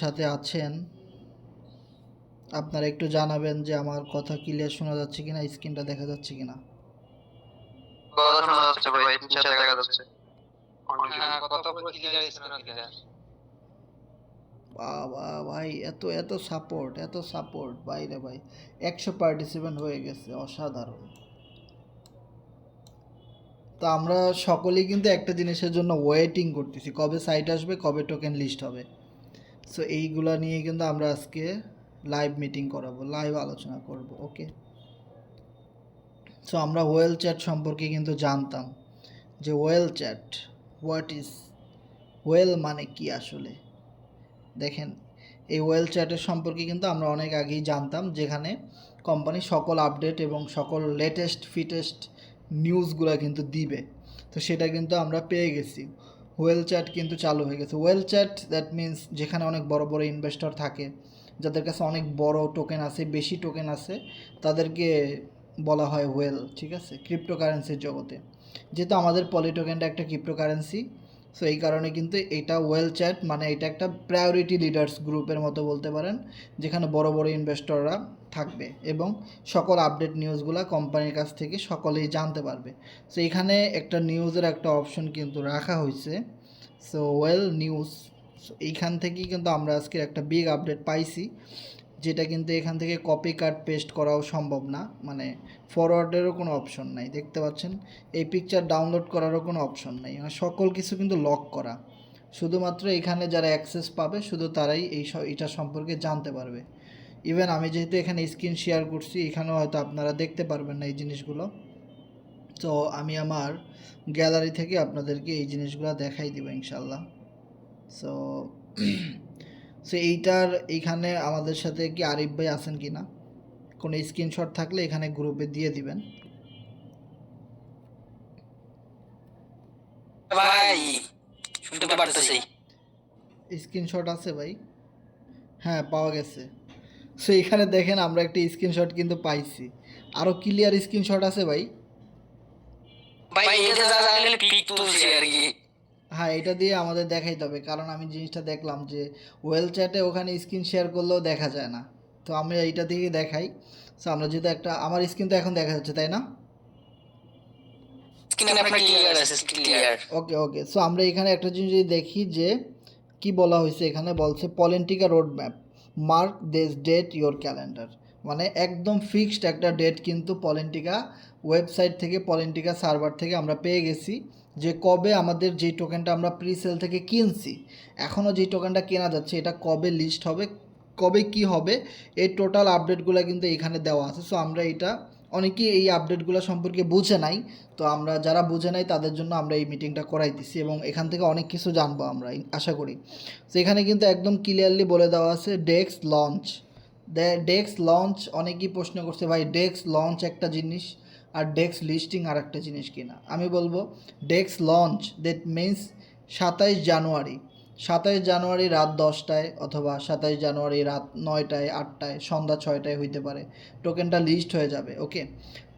সাথে আছেন আপনারা একটু জানাবেন যে আমার কথা ক্লিয়ার শোনা যাচ্ছে কিনা, স্ক্রিনটা দেখা যাচ্ছে কিনা। কথা শোনা যাচ্ছে ভাই, নিচে দেখা যাচ্ছে। কথা পুরো ক্লিয়ার, স্ক্রিনও ক্লিয়ার। বাবা ভাই, এত এত সাপোর্ট, এত সাপোর্ট বাইরে ভাই। 100 পার্টিসিপেন্ট হয়ে গেছে, অসাধারণ। তো আমরা সকলেই কিন্তু একটা জিনিসের জন্য ওয়েটিং করতেছি, কবে সাইট আসবে, কবে টোকেন লিস্ট হবে। সো এইগুলা নিয়ে কিন্তু আমরা আজকে লাইভ মিটিং করাবো, লাইভ আলোচনা করব। ওকে, সো আমরা ওয়েল চ্যাট সম্পর্কে কিন্তু জানতাম যে well chat what is well মানে কি আসলে। দেখেন, এই ওয়েল চ্যাটের সম্পর্কে কিন্তু আমরা অনেক আগেই জানতাম, যেখানে কোম্পানি সকল আপডেট এবং সকল লেটেস্ট ফিটেস্ট নিউজগুলো কিন্তু দিবে। তো সেটা কিন্তু আমরা পেয়ে গেছি, ওয়েল চ্যাট কিন্তু চালু হয়ে গেছে। ওয়েল চ্যাট দ্যাট মিন্স যেখানে অনেক বড় বড় ইনভেস্টর থাকে, যাদের কাছে অনেক বড় টোকেন আছে, বেশি টোকেন আছে, তাদেরকে বলা হয় ওয়েল। ঠিক আছে, ক্রিপ্টোকারেন্সির জগতে যেহেতু আমাদের পলি টোকেনটা একটা ক্রিপ্টোকারেন্সি, সো এই কারণে কিন্তু এটা ওয়েল চ্যাট মানে এটা একটা প্রায়োরিটি লিডার্স গ্রুপের মতো বলতে পারেন, যেখানে বড় বড় ইনভেস্টররা থাকবে এবং সকল আপডেট নিউজগুলো কোম্পানির কাছ থেকে সকলেই জানতে পারবে। সো এখানে একটা নিউজের একটা অপশন কিন্তু রাখা হয়েছে, সো ওয়েল নিউজ। সো এইখান থেকেই কিন্তু আমরা আজকে একটা বিগ আপডেট পাইছি, যেটা কিন্তু এখান থেকে কপি কাট পেস্ট করাও সম্ভব না, মানে ফরওয়ার্ডেরও কোনো অপশন নাই। দেখতে পাচ্ছেন, এই পিকচার ডাউনলোড করারও কোনো অপশন নাই, সকল কিছু কিন্তু লক করা। শুধুমাত্র এখানে যারা অ্যাক্সেস পাবে শুধু তারাই এটা সম্পর্কে জানতে পারবে। ইভেন আমি যেহেতু এখানে স্ক্রিন শেয়ার করছি, এখানেও হয়তো আপনারা দেখতে পারবেন না এই জিনিসগুলো। তো আমি আমার গ্যালারি থেকে আপনাদেরকে এই জিনিসগুলো দেখাই দিব ইনশাল্লাহ। সো সো এইখানে আমাদের সাথে কি আরিফ ভাই আছেন কি না, কোনো স্ক্রিনশট থাকলে এখানে গ্রুপে দিয়ে দিবেন ভাই। শুনতে পারতেছি। স্ক্রিনশট আছে ভাই? হ্যাঁ, পাওয়া গেছে। সো এখানে দেখেন আমরা একটা স্ক্রিনশট কিন্তু পাইছি। আরও ক্লিয়ার স্ক্রিনশট আছে ভাই? ভাই এটা যা জানলে পিক তুলছি আর কি। হ্যাঁ, এটা দিয়ে আমাদের দেখাইতে হবে, কারণ আমি জিনিসটা দেখলাম যে ওয়েল চ্যাটে ওখানে স্ক্রিন শেয়ার করলেও দেখা যায় না। তো আমি এইটা দিয়ে দেখাই। সো আমরা যেহেতু একটা, আমার স্ক্রিন তো এখন দেখা যাচ্ছে তাই না? স্ক্রিন আপনার ক্লিয়ার আছে, ক্লিয়ার। ওকে ওকে, সো আমরা এখানে একটা জিনিস যদি দেখি যে কি বলা হয়েছে, এখানে বলছে পলিটিকা road map, mark this date your calendar. মানে একদম ফিক্সড একটা ডেট কিন্তু পলিটিকা ওয়েবসাইট থেকে, পলিটিকা সার্ভার থেকে আমরা পেয়ে গেছি, যে কবে আমাদের যেই টোকেনটা আমরা প্রি সেল থেকে কিনছি, এখনও যেই টোকেনটা কেনা যাচ্ছে, এটা কবে লিস্ট হবে, কবে কি হবে, এই টোটাল আপডেটগুলো কিন্তু এখানে দেওয়া আছে। সো আমরা এটা, অনেকেই এই আপডেটগুলো সম্পর্কে বুঝে নাই, তো আমরা যারা বুঝে নাই তাদের জন্য আমরা এই মিটিংটা করাইতেছি এবং এখান থেকে অনেক কিছু জানবো আমরা আশা করি। তো এখানে কিন্তু একদম ক্লিয়ারলি বলে দেওয়া আছে ডেক্স লঞ্চ। ডেক্স লঞ্চ, অনেকেই প্রশ্ন করছে ভাই ডেক্স লঞ্চ একটা জিনিস আর ডেক্স লিস্টিং আর একটা জিনিস কিনা। আমি বলবো ডেক্স লঞ্চ দ্যাট মিন্স 27 জানুয়ারি, 27 জানুয়ারি রাত 10টায় অথবা 27 জানুয়ারি রাত 9টায়, 8টায়, সন্ধ্যা 6টায় হইতে পারে টোকেনটা লিস্ট হয়ে যাবে। ওকে,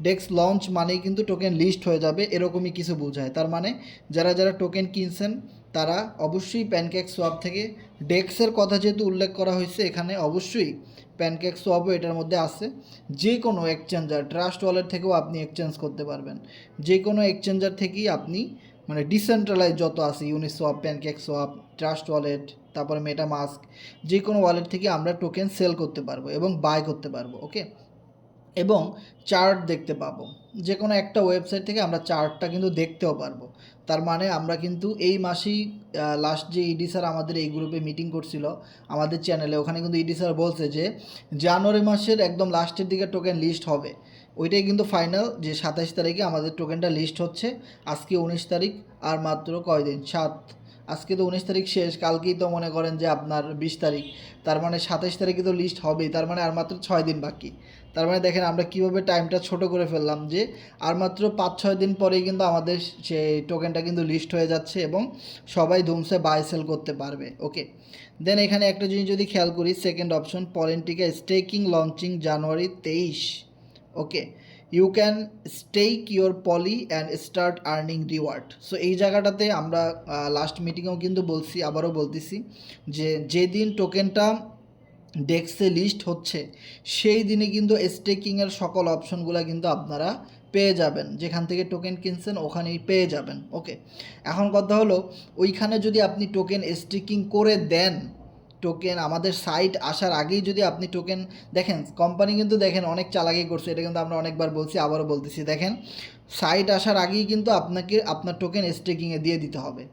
ডেক্স লঞ্চ মানেই কিন্তু টোকেন লিস্ট হয়ে যাবে, এরকমই কিছু বোঝায়। তার মানে যারা যারা টোকেন কিনছেন তারা অবশ্যই প্যানকেক সোয়াপ থেকে, ডেক্সের কথা যেহেতু উল্লেখ করা হয়েছে এখানে, অবশ্যই প্যানকেক সোয়াপও এটার মধ্যে আছে। যে কোনো এক্সচেঞ্জার, ট্রাস্ট ওয়ালেট থেকেও আপনি এক্সচেঞ্জ করতে পারবেন, যে কোনো এক্সচেঞ্জার থেকেই আপনি, মানে ডিসেন্ট্রালাইজ যত আছে, Uniswap, pancake swap, trust wallet, তারপরে মেটামাস্ক, যে কোনো ওয়ালেট থেকে আমরা টোকেন সেল করতে পারবো এবং বাই করতে পারবো। ওকে, এবং চার্ট দেখতে পাবো, যে কোনো একটা ওয়েবসাইট থেকে আমরা চার্টটা কিন্তু দেখতেও পারবো। তার মানে আমরা কিন্তু এই মাসেই, লাস্ট যে ইডি স্যার আমাদের এই গ্রুপে মিটিং করছিল আমাদের চ্যানেলে, ওখানে কিন্তু ইডি স্যার বলছে যে জানুয়ারি মাসের একদম লাস্টের দিকে টোকেন লিস্ট হবে। ওইটাই কিন্তু ফাইনাল, যে 27 তারিখে আমাদের টোকেনটা লিস্ট হচ্ছে। আজকে 19 তারিখ, আর মাত্র কয়দিন, 7, আজকে তো 19 তারিখ শেষ, কালকেই তো মনে করেন যে আপনার 20 তারিখ, তার মানে 27 তারিখে তো লিস্ট হবেই, তার মানে আর মাত্র 6 দিন বাকি। তার মানে দেখেন আমরা কীভাবে টাইমটা ছোট করে ফেললাম, যে আর মাত্র 5-6 দিন পরেই কিন্তু আমাদের সেই টোকেনটা কিন্তু লিস্ট হয়ে যাচ্ছে এবং সবাই ধুমসে বাই সেল করতে পারবে। ওকে, দেন এখানে একটা জিনিস যদি খেয়াল করি, সেকেন্ড অপশন পলিটিকা স্টেকিং লঞ্চিং জানুয়ারি 23। Okay, you can stake your poly and start earning reward. So এই জায়গাটাতে আমরা লাস্ট মিটিংয়েও কিন্তু বলছি, আবারও বলতেছি যে যেদিন টোকেনটা ডেক্সে লিস্ট হচ্ছে সেই দিনে কিন্তু স্টেকিংয়ের সকল অপশনগুলো কিন্তু আপনারা পেয়ে যাবেন, যেখান থেকে টোকেন কিনছেন ওখানেই পেয়ে যাবেন। ওকে, এখন কথা হলো ওইখানে যদি আপনি টোকেন স্টেকিং করে দেন, টোকেন আমাদের সাইট আসার আগেই যদি আপনি টোকেন দেখেন, কোম্পানি কিন্তু দেখেন অনেক চালাকি করছে, এটা কিন্তু আমরা অনেকবার বলছি, আবারও বলতেছি, দেখেন সাইট আসার আগেই কিন্তু আপনাকে আপনার টোকেন স্টেকিংয়ে দিয়ে দিতে হবে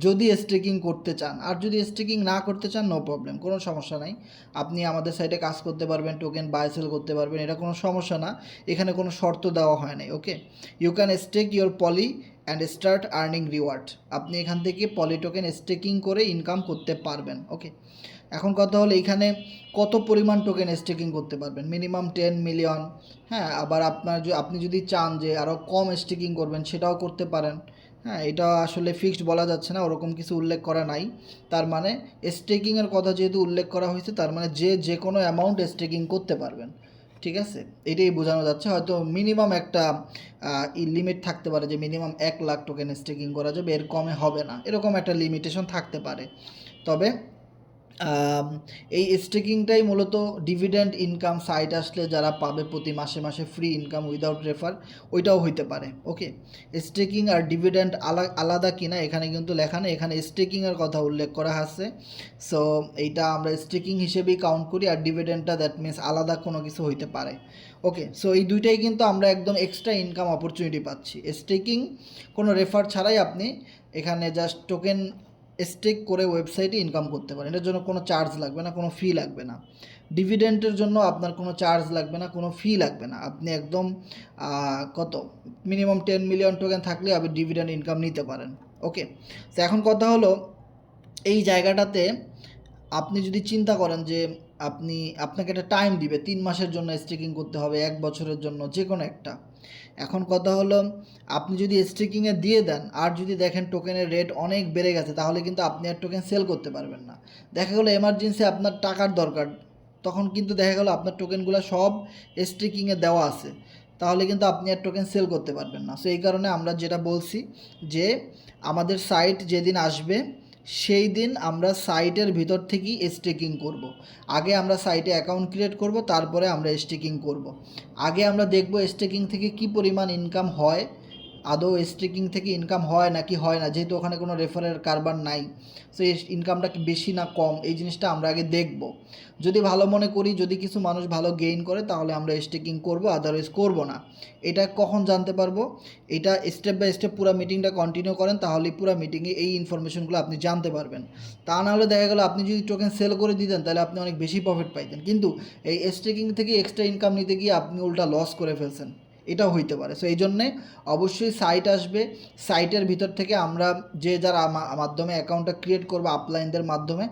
যদি স্টেকিং করতে চান। আর যদি স্টেকিং না করতে চান, নো প্রবলেম, কোনো সমস্যা নাই, আপনি আমাদের সাইটে কাজ করতে পারবেন, টোকেন বাই সেল করতে পারবেন, এটা কোনো সমস্যা না, এখানে কোনো শর্ত দেওয়া হয় নাই। Okay, you can stake your poly and start earning reward, আপনি এখান থেকে পলি টোকেন স্টেকিং করে ইনকাম করতে পারবেন। ওকে, এখন কথা হলো এখানে কত পরিমাণ টোকেন স্টেকিং করতে পারবেন, মিনিমাম 10 মিলিয়ন। হ্যাঁ, আবার আপনি যদি চান যে আরও কম স্টেকিং করবেন সেটাও করতে পারেন। হ্যাঁ, এটা আসলে ফিক্সড বলা যাচ্ছে না, ওরকম কিছু উল্লেখ করা নাই। তার মানে স্টেকিংয়ের কথা যেহেতু উল্লেখ করা হয়েছে, তার মানে যে কোনো অ্যামাউন্ট স্টেকিং করতে পারবেন। ঠিক আছে, এটাই বোঝানো যাচ্ছে। হয়তো মিনিমাম একটা লিমিট থাকতে পারে যে মিনিমাম 1 লাখ টোকেন স্টেকিং করা যাবে, এর কমে হবে না, এরকম একটা লিমিটেশন থাকতে পারে। তবে এই স্টেকিংটাই মূলত ডিভিডেন্ড ইনকাম সাইট আসলে যারা পাবে প্রতি মাসে মাসে ফ্রি ইনকাম উইদাউট রেফার, ওইটাও হইতে পারে। ওকে, স্টেকিং আর ডিভিডেন্ড আলাদা কিনা এখানে কিন্তু লেখা নেই, এখানে স্টেকিংয়ের কথা উল্লেখ করা আছে। সো এইটা আমরা স্টেকিং হিসেবেই কাউন্ট করি, আর ডিভিডেন্ডটা দ্যাট মিনস আলাদা কোনো কিছু হইতে পারে। ওকে, সো এই দুইটাই কিন্তু আমরা একদম এক্সট্রা ইনকাম অপরচুনিটি পাচ্ছি। স্টেকিং কোনো রেফার ছাড়াই আপনি এখানে জাস্ট টোকেন স্টেক করে ওয়েবসাইটে ইনকাম করতে পারেন, এটার জন্য কোনো চার্জ লাগবে না, কোনো ফি লাগবে না। ডিভিডেন্টের জন্য আপনার কোনো চার্জ লাগবে না, কোনো ফি লাগবে না, আপনি একদম কত মিনিমাম 10 মিলিয়ন টোকেন থাকলে আপনি ডিভিডেন্ড ইনকাম নিতে পারেন। ওকে, তো এখন কথা হলো এই জায়গাটাতে আপনি যদি চিন্তা করেন যে আপনাকে একটা টাইম দিবে 3 মাসের জন্য স্টেকিং করতে হবে, 1 বছরের জন্য, যে কোনো একটা। এখন কথা হলো আপনি যদি স্টেকিংয়ে দিয়ে দেন আর যদি দেখেন টোকেনের রেট অনেক বেড়ে গেছে, তাহলে কিন্তু আপনি আর টোকেন সেল করতে পারবেন না। দেখা গেলো এমার্জেন্সি আপনার টাকার দরকার, তখন কিন্তু দেখা গেলো আপনার টোকেনগুলো সব স্টেকিংয়ে দেওয়া আছে, তাহলে কিন্তু আপনি আর টোকেন সেল করতে পারবেন না। সো এই কারণে আমরা যেটা বলছি যে আমাদের সাইট যেদিন আসবে সেই দিন আমরা সাইটের ভিতর থেকেই স্টেকিং করব। আগে আমরা সাইটে অ্যাকাউন্ট ক্রিয়েট করব, তারপরে আমরা স্টেকিং করব। আগে আমরা দেখব স্টেকিং থেকে কি পরিমাণ ইনকাম হয়, আদৌ স্টেকিং থেকে ইনকাম হয় নাকি হয় না, যেহেতু ওখানে কোনো রেফারের কারবার নাই। সো এই ইনকামটা কি বেশি না কম, এই জিনিসটা আমরা আগে দেখব। যদি ভালো মনে করি, যদি কিছু মানুষ ভালো গেইন করে, তাহলে আমরা স্টেকিং করব, আদারওয়াইজ করব না। এটা কখন জানতে পারবো? এটা স্টেপ বাই স্টেপ পুরো মিটিংটা কন্টিনিউ করেন, তাহলে পুরো মিটিংয়ে এই ইনফরমেশনগুলো আপনি জানতে পারবেন। তা নাহলে দেখা গেলো আপনি যদি টোকেন সেল করে দিতেন, তাহলে আপনি অনেক বেশি প্রফিট পাইতেন, কিন্তু এই স্টেকিং থেকে এক্সট্রা ইনকাম নিতে গিয়ে আপনি উল্টা লস করে ফেলছেন, এটাও হইতে পারে। সো এই জন্যে অবশ্যই সাইট আসবে, সাইটের ভিতর থেকে আমরা যারা মাধ্যমে অ্যাকাউন্টটা ক্রিয়েট করবো আপলাইনদের মাধ্যমে,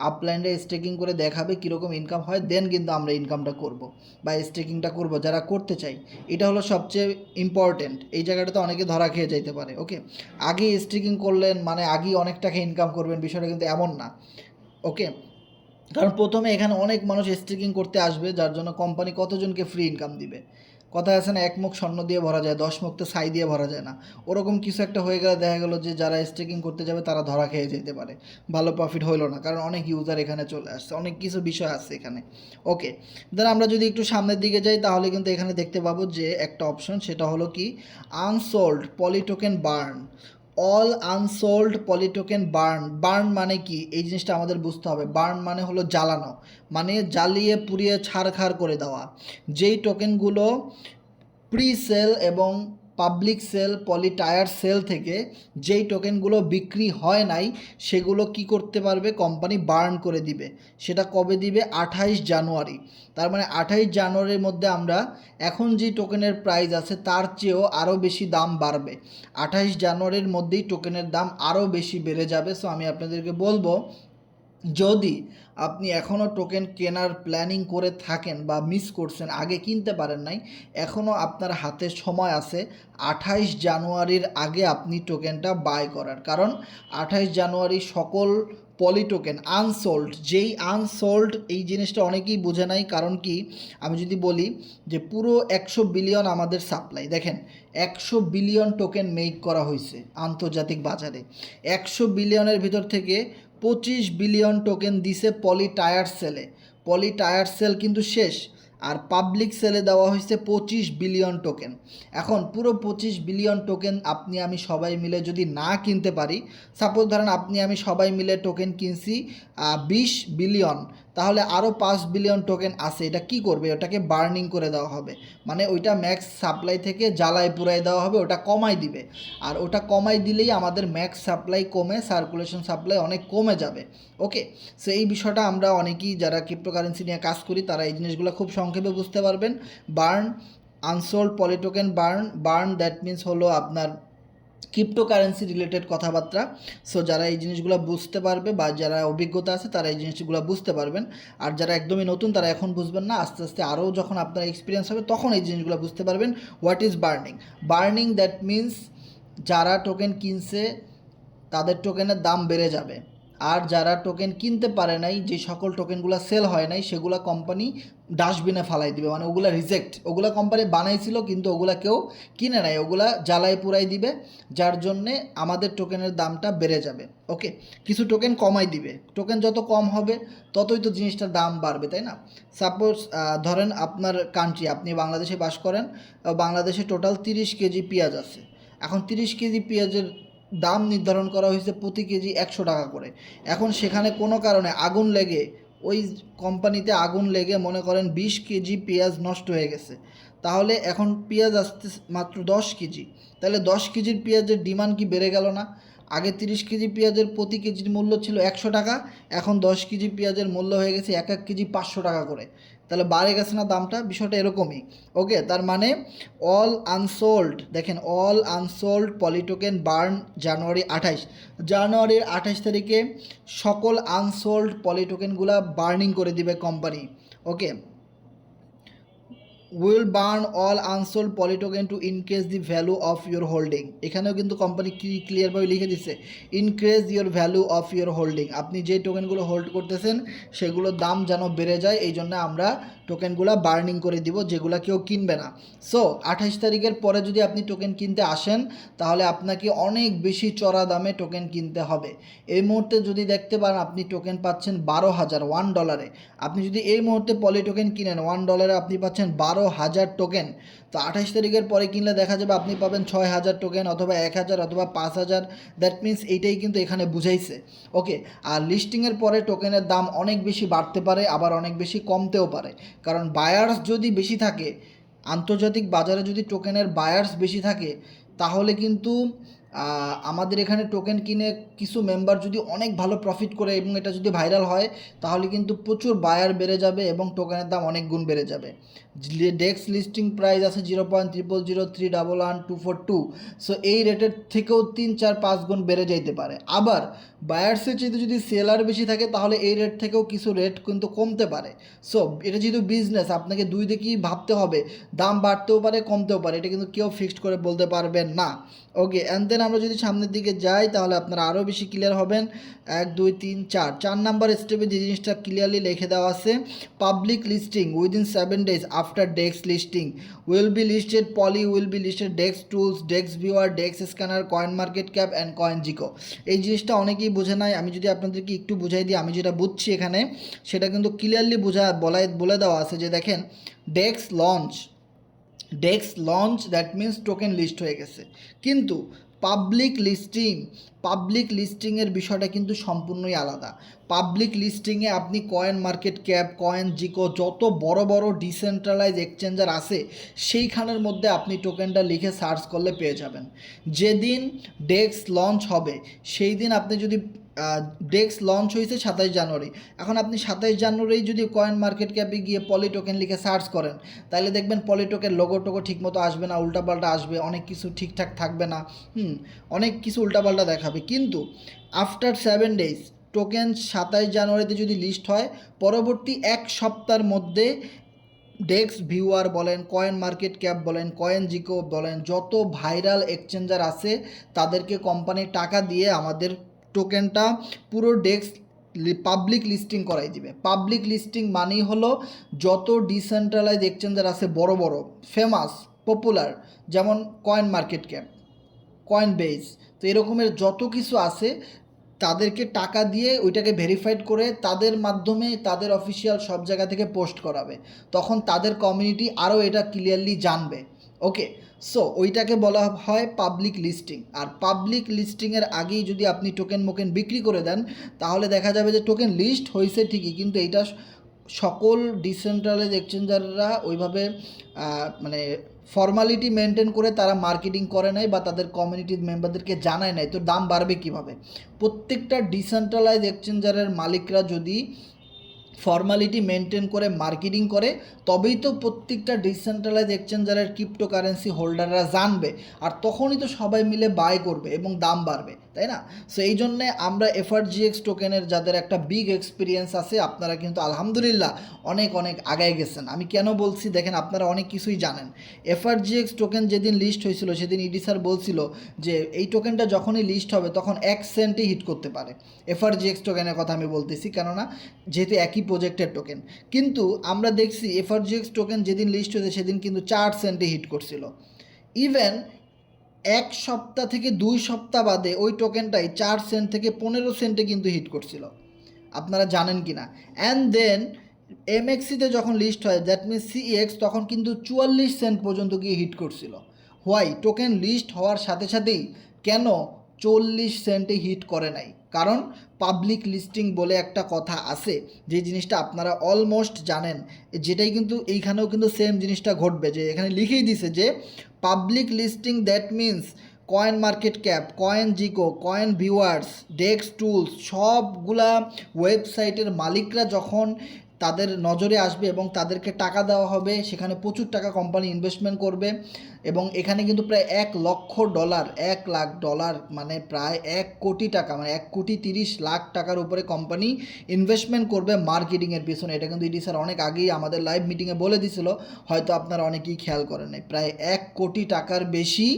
আপলাইনরা স্টেকিং করে দেখাবে কীরকম ইনকাম হয়, দেন কিন্তু আমরা ইনকামটা করব বা স্টেকিংটা করব যারা করতে চাই। এটা হলো সবচেয়ে ইম্পর্টেন্ট, এই জায়গাটাতে অনেকে ধরা খেয়ে যাইতে পারে। ওকে, আগেই স্টেকিং করলেন মানে আগেই অনেক টাকা ইনকাম করবেন, বিষয়টা কিন্তু এমন না। ওকে, কারণ প্রথমে এখানে অনেক মানুষ স্টেকিং করতে আসবে, যার জন্য কোম্পানি কতজনকে ফ্রি ইনকাম দিবে। কথা আছে না, 1 মুখ স্বর্ণ দিয়ে ভরা যায়, 10 মুখ তো ছাই দিয়ে ভরা যায় না। ওরকম কিছু একটা হয়ে গেলে দেখা গেলো যে যারা স্টেকিং করতে যাবে তারা ধরা খেয়ে যেতে পারে, ভালো প্রফিট হইলো না, কারণ অনেক ইউজার এখানে চলে আসছে, অনেক কিছু বিষয় আছে এখানে। ওকে, দেন আমরা যদি একটু সামনের দিকে যাই, তাহলে কিন্তু এখানে দেখতে পাবো যে একটা অপশন, সেটা হলো কি unsold Polytoken burn. All unsold Polytoken burn মানে কি, এই জিনিসটা আমাদের বুঝতে হবে। বার্ন মানে হলো জ্বালানো, মানে জ্বালিয়ে পুড়িয়ে ছারখার করে দেওয়া। যেই টোকেনগুলো প্রি সেল এবং পাবলিক সেল পলিটায়ার সেল থেকে যেই টোকেনগুলো বিক্রি হয় নাই, সেগুলো কি করতে পারবে, কোম্পানি বার্ন করে দিবে। সেটা কবে দিবে? 28 জানুয়ারি। তার মানে 28 জানুয়ারির মধ্যে আমরা এখন যে টোকেনের প্রাইস আছে তার চেয়েও আরও বেশি দাম বাড়বে। 28 জানুয়ারির মধ্যেই টোকেনের দাম আরও বেশি বেড়ে যাবে। সো আমি আপনাদেরকে বলবো, যদি আপনি এখনও টোকেন কেনার প্ল্যানিং করে থাকেন বা মিস করছেন, আগে কিনতে পারেন নাই, এখনও আপনার হাতে সময় আছে 28 জানুয়ারির আগে আপনি টোকেনটা বাই করার। কারণ 28 জানুয়ারি সকল পলি টোকেন আনসোল্ড, যেই আনসোল্ড এই জিনিসটা অনেকেই বোঝে নাই। কারণ কি, আমি যদি বলি যে পুরো 100 বিলিয়ন আমাদের সাপ্লাই, দেখেন 100 বিলিয়ন টোকেন মেক করা হয়েছে আন্তর্জাতিক বাজারে। 100 বিলিয়নের ভিতর থেকে 25 বিলিয়ন টোকেন দিছে পলি টায়ার সেলে। পলি টায়ার সেল কিন্তু শেষ, আর পাবলিক সেলে দেওয়া হয়েছে 25 বিলিয়ন টোকেন। এখন পুরো 25 বিলিয়ন টোকেন আপনি আমি সবাই মিলে যদি না কিনতে পারি, সাপোজ ধরেন আপনি আমি সবাই মিলে টোকেন কিনছি 20 বিলিয়ন, তাহলে আরও 5 বিলিয়ন টোকেন আছে, এটা কি করবে? ওটাকে বার্নিং করে দেওয়া হবে, মানে ওইটা ম্যাক্স সাপ্লাই থেকে জ্বালায় পুরাই দেওয়া হবে, ওটা কমাই দিবে। আর ওটা কমাই দিলেই আমাদের ম্যাক্স সাপ্লাই কমে সার্কুলেশন সাপ্লাই অনেক কমে যাবে। ওকে, সো এই বিষয়টা আমরা অনেকেই যারা ক্রিপ্টোকারেন্সি নিয়ে কাজ করি তারা এই জিনিসগুলো খুব সংক্ষেপে বুঝতে পারবেন। Burn, unsold Polytoken burn that means হলো আপনার ক্রিপ্টোকারেন্সি রিলেটেড কথাবার্তা। সো যারা এই জিনিসগুলো বুঝতে পারবে বা যারা অভিজ্ঞতা আছে তারা এই জিনিসগুলো বুঝতে পারবেন। আর যারা একদমই নতুন তারা এখন বুঝবেন না, আস্তে আস্তে আরও যখন আপনার এক্সপিরিয়েন্স হবে তখন এই জিনিসগুলো বুঝতে পারবেন। What is burning? Burning that means যারা টোকেন কিনছে তাদের টোকেনের দাম বেড়ে যাবে, আর যারা টোকেন কিনতে পারে নাই, যে সকল টোকেনগুলো সেল হয় নাই, সেগুলো কোম্পানি ডাস্টবিনে ফালাই দিবে, মানে ওগুলা রিজেক্ট। ওগুলা কোম্পানি বানাইছিল কিন্তু ওগুলা কেউ কিনে নাই, ওগুলা জ্বালাই পুরাই দিবে, যার জন্যে আমাদের টোকেনের দামটা বেড়ে যাবে। ওকে, কিছু টোকেন কমাই দিবে, টোকেন যত কম হবে ততই তো জিনিসটার দাম বাড়বে, তাই না? সাপোজ ধরেন আপনার কান্ট্রি, আপনি বাংলাদেশে বাস করেন, বাংলাদেশে টোটাল 30 কেজি পেঁয়াজ আছে। এখন 30 কেজি পেঁয়াজের দাম নির্ধারণ করা হয়েছে প্রতি কেজি 100 টাকা করে। এখন সেখানে কোনো কারণে আগুন লেগে, ওই কোম্পানিতে আগুন লেগে মনে করেন 20 কেজি পেঁয়াজ নষ্ট হয়ে গেছে, তাহলে এখন পেঁয়াজ আসতে মাত্র 10 কেজি। তাহলে 10 কেজির পেঁয়াজের ডিমান্ড কি বেড়ে গেল না? আগে 30 কেজি পেঁয়াজের প্রতি কেজির মূল্য ছিল 100 টাকা, এখন 10 কেজি পেঁয়াজের মূল্য হয়ে গেছে এক এক কেজি 500 টাকা করে। তাহলে বাড়ে গেছে না দামটা? বিষয়টা এরকমই। ওকে, তার মানে অল আনসোল্ড, দেখেন অল আনসোল্ড পলিটোকেন বার্ন জানুয়ারির 28 তারিখে সকল আনসোল্ড পলিটোকেনগুলা বার্নিং করে দিবে company. Okay, will burn all unsold Polytoken to increase the value of your holding. এখানেও কিন্তু কোম্পানি ক্লিয়ারভাবে লিখে দিচ্ছে increase your value of your holding. আপনি যে টোকেনগুলো হোল্ড করতেছেন সেগুলোর দাম যেন বেড়ে যায়, এই জন্য আমরা টোকেনগুলো বার্নিং করে দিব, যেগুলো কেউ কিনবে না। সো 28 তারিখের পরে যদি আপনি টোকেন কিনতে আসেন তাহলে আপনাকে অনেক বেশি চড়া দামে টোকেন কিনতে হবে। এই মুহূর্তে যদি দেখতে পান আপনি টোকেন পাচ্ছেন 12,000 $1। আপনি যদি এই মুহূর্তে পলি টোকেন কিনেন $1 আপনি পাচ্ছেন 12,000 টোকেন। তো 28 তারিখের পরে কিনলে দেখা যাবে আপনি পাবেন 6,000 টোকেন, অথবা 1,000 অথবা 5,000। দ্যাট মিন্স এইটাই কিন্তু এখানে বুঝাইছে। ওকে, আর লিস্টিংয়ের পরে টোকেনের দাম অনেক বেশি বাড়তে পারে, আবার অনেক বেশি কমতেও পারে, কারণ বায়ার্স যদি বেশি থাকে, আন্তর্জাতিক বাজারে যদি টোকেনের বায়ার্স বেশি থাকে, তাহলে কিন্তু আমাদের এখানে টোকেন কিনে কিছু মেম্বার যদি অনেক ভালো প্রফিট করে এবং এটা যদি ভাইরাল হয়, তাহলে কিন্তু প্রচুর বায়ার বেড়ে যাবে এবং টোকেনের দাম অনেক গুণ বেড়ে যাবে। ডেক্স লিস্টিং প্রাইস আছে 0.0003111242। সো এই রেটের থেকেও 3, 4, 5 গুণ বেড়ে যাইতে পারে। আবার বায়ার্সের চেয়ে যদি সেলার বেশি থাকে তাহলে এই রেট থেকেও কিছু রেট কিন্তু কমতে পারে। সো এটা যেহেতু বিজনেস, আপনাকে দুই দিকেই ভাবতে হবে, দাম বাড়তেও পারে কমতেও পারে, এটা কিন্তু কেউ ফিক্সড করে বলতে পারবেন না। ওকে, অ্যান্ড দেন আমরা যদি সামনের দিকে যাই তাহলে আপনারা আরও বেশি ক্লিয়ার হবেন। 1, 2, 3, 4 নাম্বার স্টেপে যে জিনিসটা ক্লিয়ারলি লিখে দেওয়া আছে, public listing within 7 days after DEX listing will be listed will be listed DEXTools, DEX viewer, DEX scanner, CoinMarketCap and CoinGecko. এই জিনিসটা অনেকেই বোঝে নাই, আমি যদি আপনাদেরকে একটু বুঝাই দিই, আমি যেটা বুঝছি এখানে সেটা কিন্তু ক্লিয়ারলি বলে দেওয়া আছে যে দেখেন, DEX launch that means token list হয়ে গেছে, কিন্তু পাবলিক লিস্টিংয়ের বিষয়টা কিন্তু সম্পূর্ণই আলাদা। পাবলিক লিস্টিংয়ে আপনি কয়েন মার্কেট ক্যাপ, কয়েন জিকো, যত বড় বড় ডিসেন্ট্রালাইজ এক্সচেঞ্জার আছে সেইখানের মধ্যে আপনি টোকেনটা লিখে সার্চ করলে পেয়ে যাবেন। যেদিন ডেক্স লঞ্চ হবে সেই দিন আপনি যদি ডেক্স লঞ্চ হয়েছে 27 জানুয়ারি, এখন আপনি 27 জানুয়ারি যদি কয়েন মার্কেট ক্যাপে গিয়ে পলি টোকেন লিখে সার্চ করেন, তাহলে দেখবেন পলি টোকেন লোগো ঠিকমতো আসবে না, উল্টাপাল্টা আসবে, অনেক কিছু ঠিকঠাক থাকবে না, অনেক কিছু উল্টাপাল্টা দেখাবে। কিন্তু আফটার 7 days টোকেন 27 জানুয়ারিতে যদি লিস্ট হয়, পরবর্তী 1 সপ্তাহের মধ্যে ডেক্স ভিউয়ার বলেন, কয়েন মার্কেট ক্যাপ বলেন, কয়েন জিকো বলেন, যত ভাইরাল এক্সচেঞ্জার আছে তাদেরকে কোম্পানি টাকা দিয়ে আমাদের টোকেনটা পুরো ডেক্স পাবলিক লিস্টিং করাই দিবে। পাবলিক লিস্টিং মানেই হলো যত ডিসেন্ট্রালাইজ এক্সচেঞ্জার আছে বড় বড় ফেমাস পপুলার, যেমন coin market cap, coin base, তো এরকমের যত কিছু আছে তাদেরকে টাকা দিয়ে ওইটাকে ভেরিফাইড করে তাদের মাধ্যমে তাদের অফিসিয়াল সব জায়গা থেকে পোস্ট করাবে, তখন তাদের কমিউনিটি আরও এটা ক্লিয়ারলি জানবে। ওকে, সো ওইটাকে বলা হয় পাবলিক লিস্টিং। আর পাবলিক লিস্টিংয়ের আগেই যদি আপনি টোকেন মোকেন বিক্রি করে দেন তাহলে দেখা যাবে যে টোকেন লিস্ট হয়েছে ঠিকই, কিন্তু এইটা সকল ডিসেন্ট্রালাইজ এক্সচেঞ্জাররা ওইভাবে মানে ফর্মালিটি মেনটেন করে তারা মার্কেটিং করে নাই বা তাদের কমিউনিটির মেম্বারদেরকে জানায় নাই, তো দাম বাড়বে কীভাবে? প্রত্যেকটা ডিসেন্ট্রালাইজ এক্সচেঞ্জারের মালিকরা যদি ফর্মালিটি মেনটেন করে মার্কেটিং করে তবেই তো প্রত্যেকটা ডিসেন্ট্রালাইজ এক্সচেঞ্জারের ক্রিপ্টোকারেন্সি হোল্ডাররা জানবে, আর তখনই তো সবাই মিলে বাই করবে এবং দাম বাড়বে, তাই না? সো এই জন্যে আমরা এফআরজিএক্স টোকেনের যাদের একটা বিগ এক্সপিরিয়েন্স আছে আপনারা কিন্তু আলহামদুলিল্লাহ অনেক অনেক আগায় গেছেন। আমি কেন বলছি দেখেন, আপনারা অনেক কিছুই জানেন। এফআরজিএক্স টোকেন যেদিন লিস্ট হয়েছিল সেদিন ইডি স্যার বলছিল যে এই টোকেনটা যখনই লিস্ট হবে তখন 1 সেন্টে হিট করতে পারে। এফআরজিএক্স টোকেনের কথা আমি বলতেছি, কেননা যেহেতু একই প্রজেক্টের টোকেন। কিন্তু আমরা দেখছি এফআরজিএক্স টোকেন যেদিন লিস্ট হয়েছে সেদিন কিন্তু 4 সেন্টে হিট করছিল। ইভেন 1 সপ্তাহ থেকে 2 সপ্তাহ বাদে ওই টোকেনটাই 4 সেন্ট থেকে 15 সেন্টে কিন্তু হিট করছিল, আপনারা জানেন কি না? অ্যান্ড দেন এমএক্সিতে যখন লিস্ট হয়, দ্যাট মিনস সিএক্স, তখন কিন্তু 44 সেন্ট পর্যন্ত গিয়ে হিট করছিল। হোয়াই? টোকেন লিস্ট হওয়ার সাথে সাথেই কেন 40 সেন্টে হিট করে নাই? কারণ পাবলিক লিস্টিং বলে একটা কথা আছে, যে জিনিসটা আপনারা অলমোস্ট জানেন, যেটাই কিন্তু এইখানেও কিন্তু সেম জিনিসটা ঘটবে, যে এখানে লিখেই দিছে যে public listing that means CoinMarketCap, CoinGecko, coin viewers, DEXTools, সবগুলা ওয়েবসাইটের মালিকরা যখন তাদের নজরে আসবে এবং তাদেরকে টাকা দেওয়া হবে, সেখানে প্রচুর টাকা কোম্পানি ইনভেস্টমেন্ট করবে, এবং এখানে কিন্তু প্রায় $1,00,000 $1,00,000 মানে প্রায় 1 কোটি টাকা, মানে 1,30,00,000 টাকার উপরে কোম্পানি ইনভেস্টমেন্ট করবে মার্কেটিংয়ের পিছনে। এটা কিন্তু ইডি স্যার অনেক আগেই আমাদের লাইভ মিটিংয়ে বলে দিছিল, হয়তো আপনারা অনেকেই খেয়াল করেন নাই। প্রায় 1 কোটি টাকার বেশি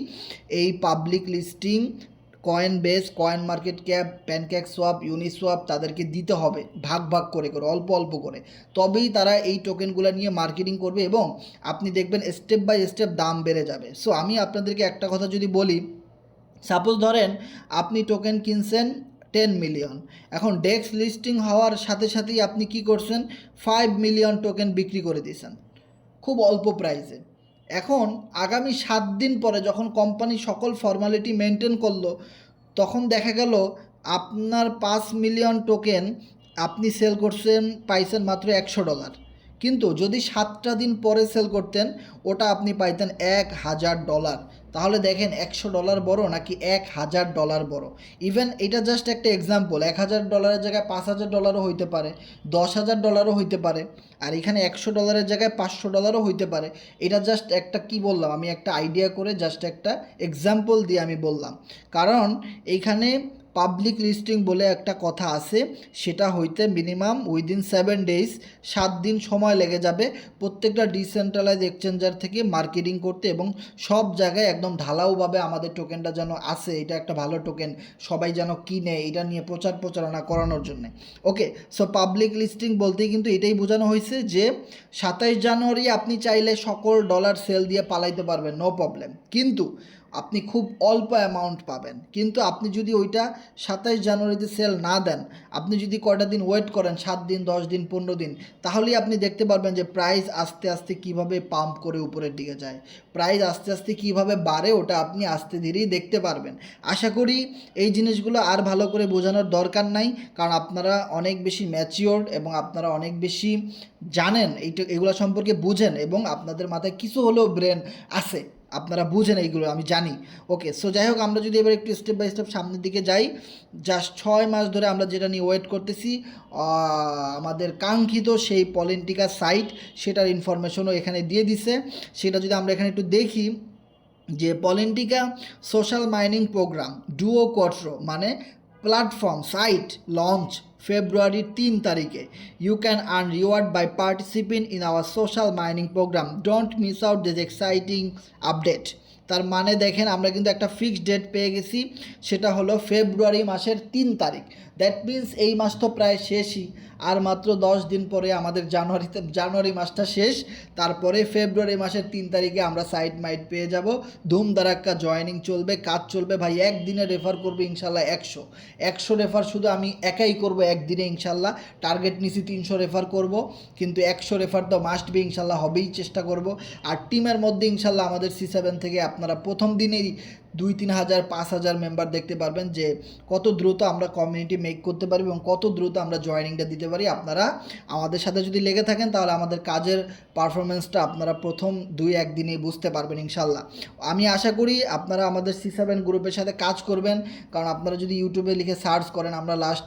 এই public listing, Coinbase, CoinMarketCap, PancakeSwap, Uniswap তাদেরকে দিতে হবে ভাগ ভাগ করে করে, অল্প অল্প করে, তবেই তারা এই টোকেনগুলো নিয়ে মার্কেটিং করবে এবং আপনি দেখবেন স্টেপ বাই স্টেপ দাম বেড়ে যাবে। সো আমি আপনাদেরকে একটা কথা যদি বলি, সাপোজ ধরেন আপনি টোকেন কিনছেন 10 মিলিয়ন, এখন ডেক্স লিস্টিং হওয়ার সাথে সাথেই আপনি কি করছেন, 5 মিলিয়ন টোকেন বিক্রি করে দিয়েছেন খুব অল্প প্রাইসে। এখন আগামী 7 দিন পরে যখন কোম্পানি সকল ফর্মালিটি মেনটেন করলো, তখন দেখা গেল আপনার 5 মিলিয়ন টোকেন আপনি সেল করছেন, পাইছেন মাত্র $100, কিন্তু যদি 7টা দিন পরে সেল করতেন ওটা আপনি পাইতেন $1,000। তাহলে দেখেন $100 বড় নাকি $1,000 বড়? ইভেন এটা জাস্ট একটা এক্সাম্পল, $1,000 জায়গায় $5,000 হইতে পারে, $10,000 হইতে পারে, আর এখানে $100 জায়গায় $500 হইতে পারে। এটা জাস্ট একটা কি বললাম আমি, একটা আইডিয়া করে জাস্ট একটা এক্সাম্পল দিয়ে আমি বললাম, কারণ এইখানে পাবলিক লিস্টিং বলে একটা কথা আছে, সেটা হইতে মিনিমাম উইদিন 7 ডেজ, 7 দিন সময় লেগে যাবে প্রত্যেকটা ডিসেন্ট্রালাইজ এক্সচেঞ্জার থেকে মার্কেটিং করতে, এবং সব জায়গায় একদম ঢালাওভাবে আমাদের টোকেনটা যেন আসে, এটা একটা ভালো টোকেন, সবাই যেন কিনে, এটা নিয়ে প্রচারণা করানোর জন্য। ওকে, সো পাবলিক লিস্টিং বলতেই কিন্তু এটাই বোঝানো হয়েছে যে 27 জানুয়ারি আপনি চাইলে সকল ডলার সেল দিয়ে পালাইতে পারবেন, নো প্রবলেম, কিন্তু আপনি খুব অল্প অ্যামাউন্ট পাবেন। কিন্তু আপনি যদি ওইটা 27 জানুয়ারিতে সেল না দেন, আপনি যদি কয়টা দিন ওয়েট করেন, 7 দিন, 10 দিন, 15 দিন, তাহলেই আপনি দেখতে পারবেন যে প্রাইস আস্তে আস্তে কীভাবে পাম্প করে উপরের দিকে যায়, প্রাইস আস্তে আস্তে কীভাবে বাড়ে, ওটা আপনি আস্তে ধীরেই দেখতে পারবেন। আশা করি এই জিনিসগুলো আর ভালো করে বোঝানোর দরকার নাই, কারণ আপনারা অনেক বেশি ম্যাচিওরড এবং আপনারা অনেক বেশি জানেন, এগুলো সম্পর্কে বুঝেন, এবং আপনাদের মাথায় কিছু হলেও ব্রেন আছে, আপনারা বুঝেন এইগুলো, আমি জানি। ওকে, সো যাই হোক, আমরা যদি এবার একটু স্টেপ বাই স্টেপ সামনের দিকে যাই, জাস্ট 6 মাস ধরে আমরা যেটা নিয়ে ওয়েট করতেছি, আমাদের কাঙ্ক্ষিত সেই পলিটিকা সাইট, সেটার ইনফরমেশনও এখানে দিয়ে দিছে। সেটা যদি আমরা এখানে একটু দেখি, যে পলিটিকা সোশ্যাল মাইনিং প্রোগ্রাম ডুও কোয়াট্রো মানে প্ল্যাটফর্ম সাইট লঞ্চ ফেব্রুয়ারি 3 তারিখে। You can earn reward by participant in our social mining program, don't miss out this exciting update. তার মানে দেখেন আমরা কিন্তু একটা ফিক্সড ডেট পেয়ে গেছি, সেটা হলো ফেব্রুয়ারি মাসের 3 তারিখ। দ্যাট মিন্স এই মাস তো প্রায় শেষই, আর মাত্র 10 দিন পরে আমাদের জানুয়ারি মাসটা শেষ। তারপরে ফেব্রুয়ারি মাসের 3 তারিখে আমরা সাইট মাইট পেয়ে যাব, ধুমধারাক্কা জয়েনিং চলবে, কাজ চলবে ভাই। একদিনে রেফার করবে ইনশাল্লাহ 100 রেফার শুধু আমি একাই করব একদিনে ইনশাল্লাহ। টার্গেট নিছি 300 রেফার করব, কিন্তু 100 রেফার তো মাস্ট বি ইনশাল্লাহ হবেই, চেষ্টা করব। আর টিমের মধ্যে ইনশাল্লাহ আমাদের C7 থেকে আপনারা প্রথম দিনেই 2-3 হাজার 5,000 মেম্বার দেখতে পারবেন যে কত দ্রুত আমরা কমিউনিটি মেক করতে পারি এবং কত দ্রুত আমরা জয়েনিংটা দিতে পারি। আপনারা আমাদের সাথে যদি লেগে থাকেন তাহলে আমাদের কাজের পারফরমেন্সটা আপনারা প্রথম 2-1 দিনেই বুঝতে পারবেন ইনশাল্লাহ। আমি আশা করি আপনারা আমাদের C7 গ্রুপের সাথে কাজ করবেন, কারণ আপনারা যদি ইউটিউবে লিখে সার্চ করেন, আমরা লাস্ট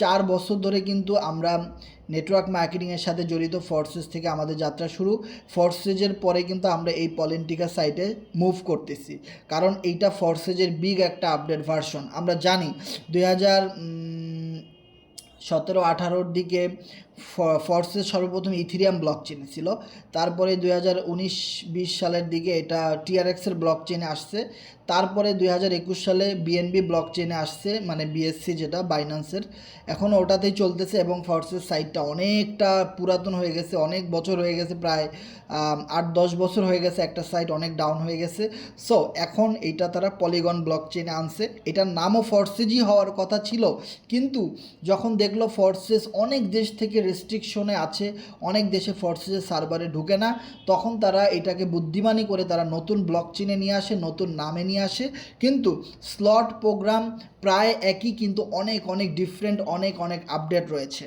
4 বছর ধরে কিন্তু আমরা নেটওয়ার্ক মার্কেটিংয়ের সাথে জড়িত। ফোর্সেস থেকে আমাদের যাত্রা শুরু, ফোর্সেজের পরে কিন্তু আমরা এই পলেন্টিকা সাইটে মুভ করতেছি, কারণ এইটা ফোর্সেজের বিগ একটা আপডেট ভার্সন। আমরা জানি 2017-18 দিকে ফোর্সেস সর্বপ্রথম ইথিরিয়াম ব্লক চেনে ছিল, তারপরে 2019-20 সালের দিকে এটা TRXের ব্লক চেনে আসছে, তারপরে 2021 সালে BNB ব্লক চেনে আসছে, মানে BSC যেটা বাইন্যান্সের, এখনও ওটাতেই চলতেছে। এবং ফোর্সেস সাইটটা অনেকটা পুরাতন হয়ে গেছে, অনেক বছর হয়ে গেছে, প্রায় 8-10 বছর হয়ে গেছে, একটা সাইট অনেক ডাউন হয়ে গেছে। সো এখন এইটা তারা পলিগন ব্লক চেনে আনছে, এটার নামও ফোর্সেজই হওয়ার কথা ছিল, কিন্তু যখন দেখলো ফোর্সেস অনেক দেশ থেকে রেস্ট্রিকশনে আছে, অনেক দেশে ফোর্সেসের সার্ভারে ঢুকে না, তখন তারা এটাকে বুদ্ধিমানি করে তারা নতুন ব্লক চেনে নিয়ে আসে, নতুন নামে নিয়ে আসে। কিন্তু স্লট প্রোগ্রাম প্রায় একই, কিন্তু অনেক অনেক ডিফারেন্ট, অনেক অনেক আপডেট রয়েছে।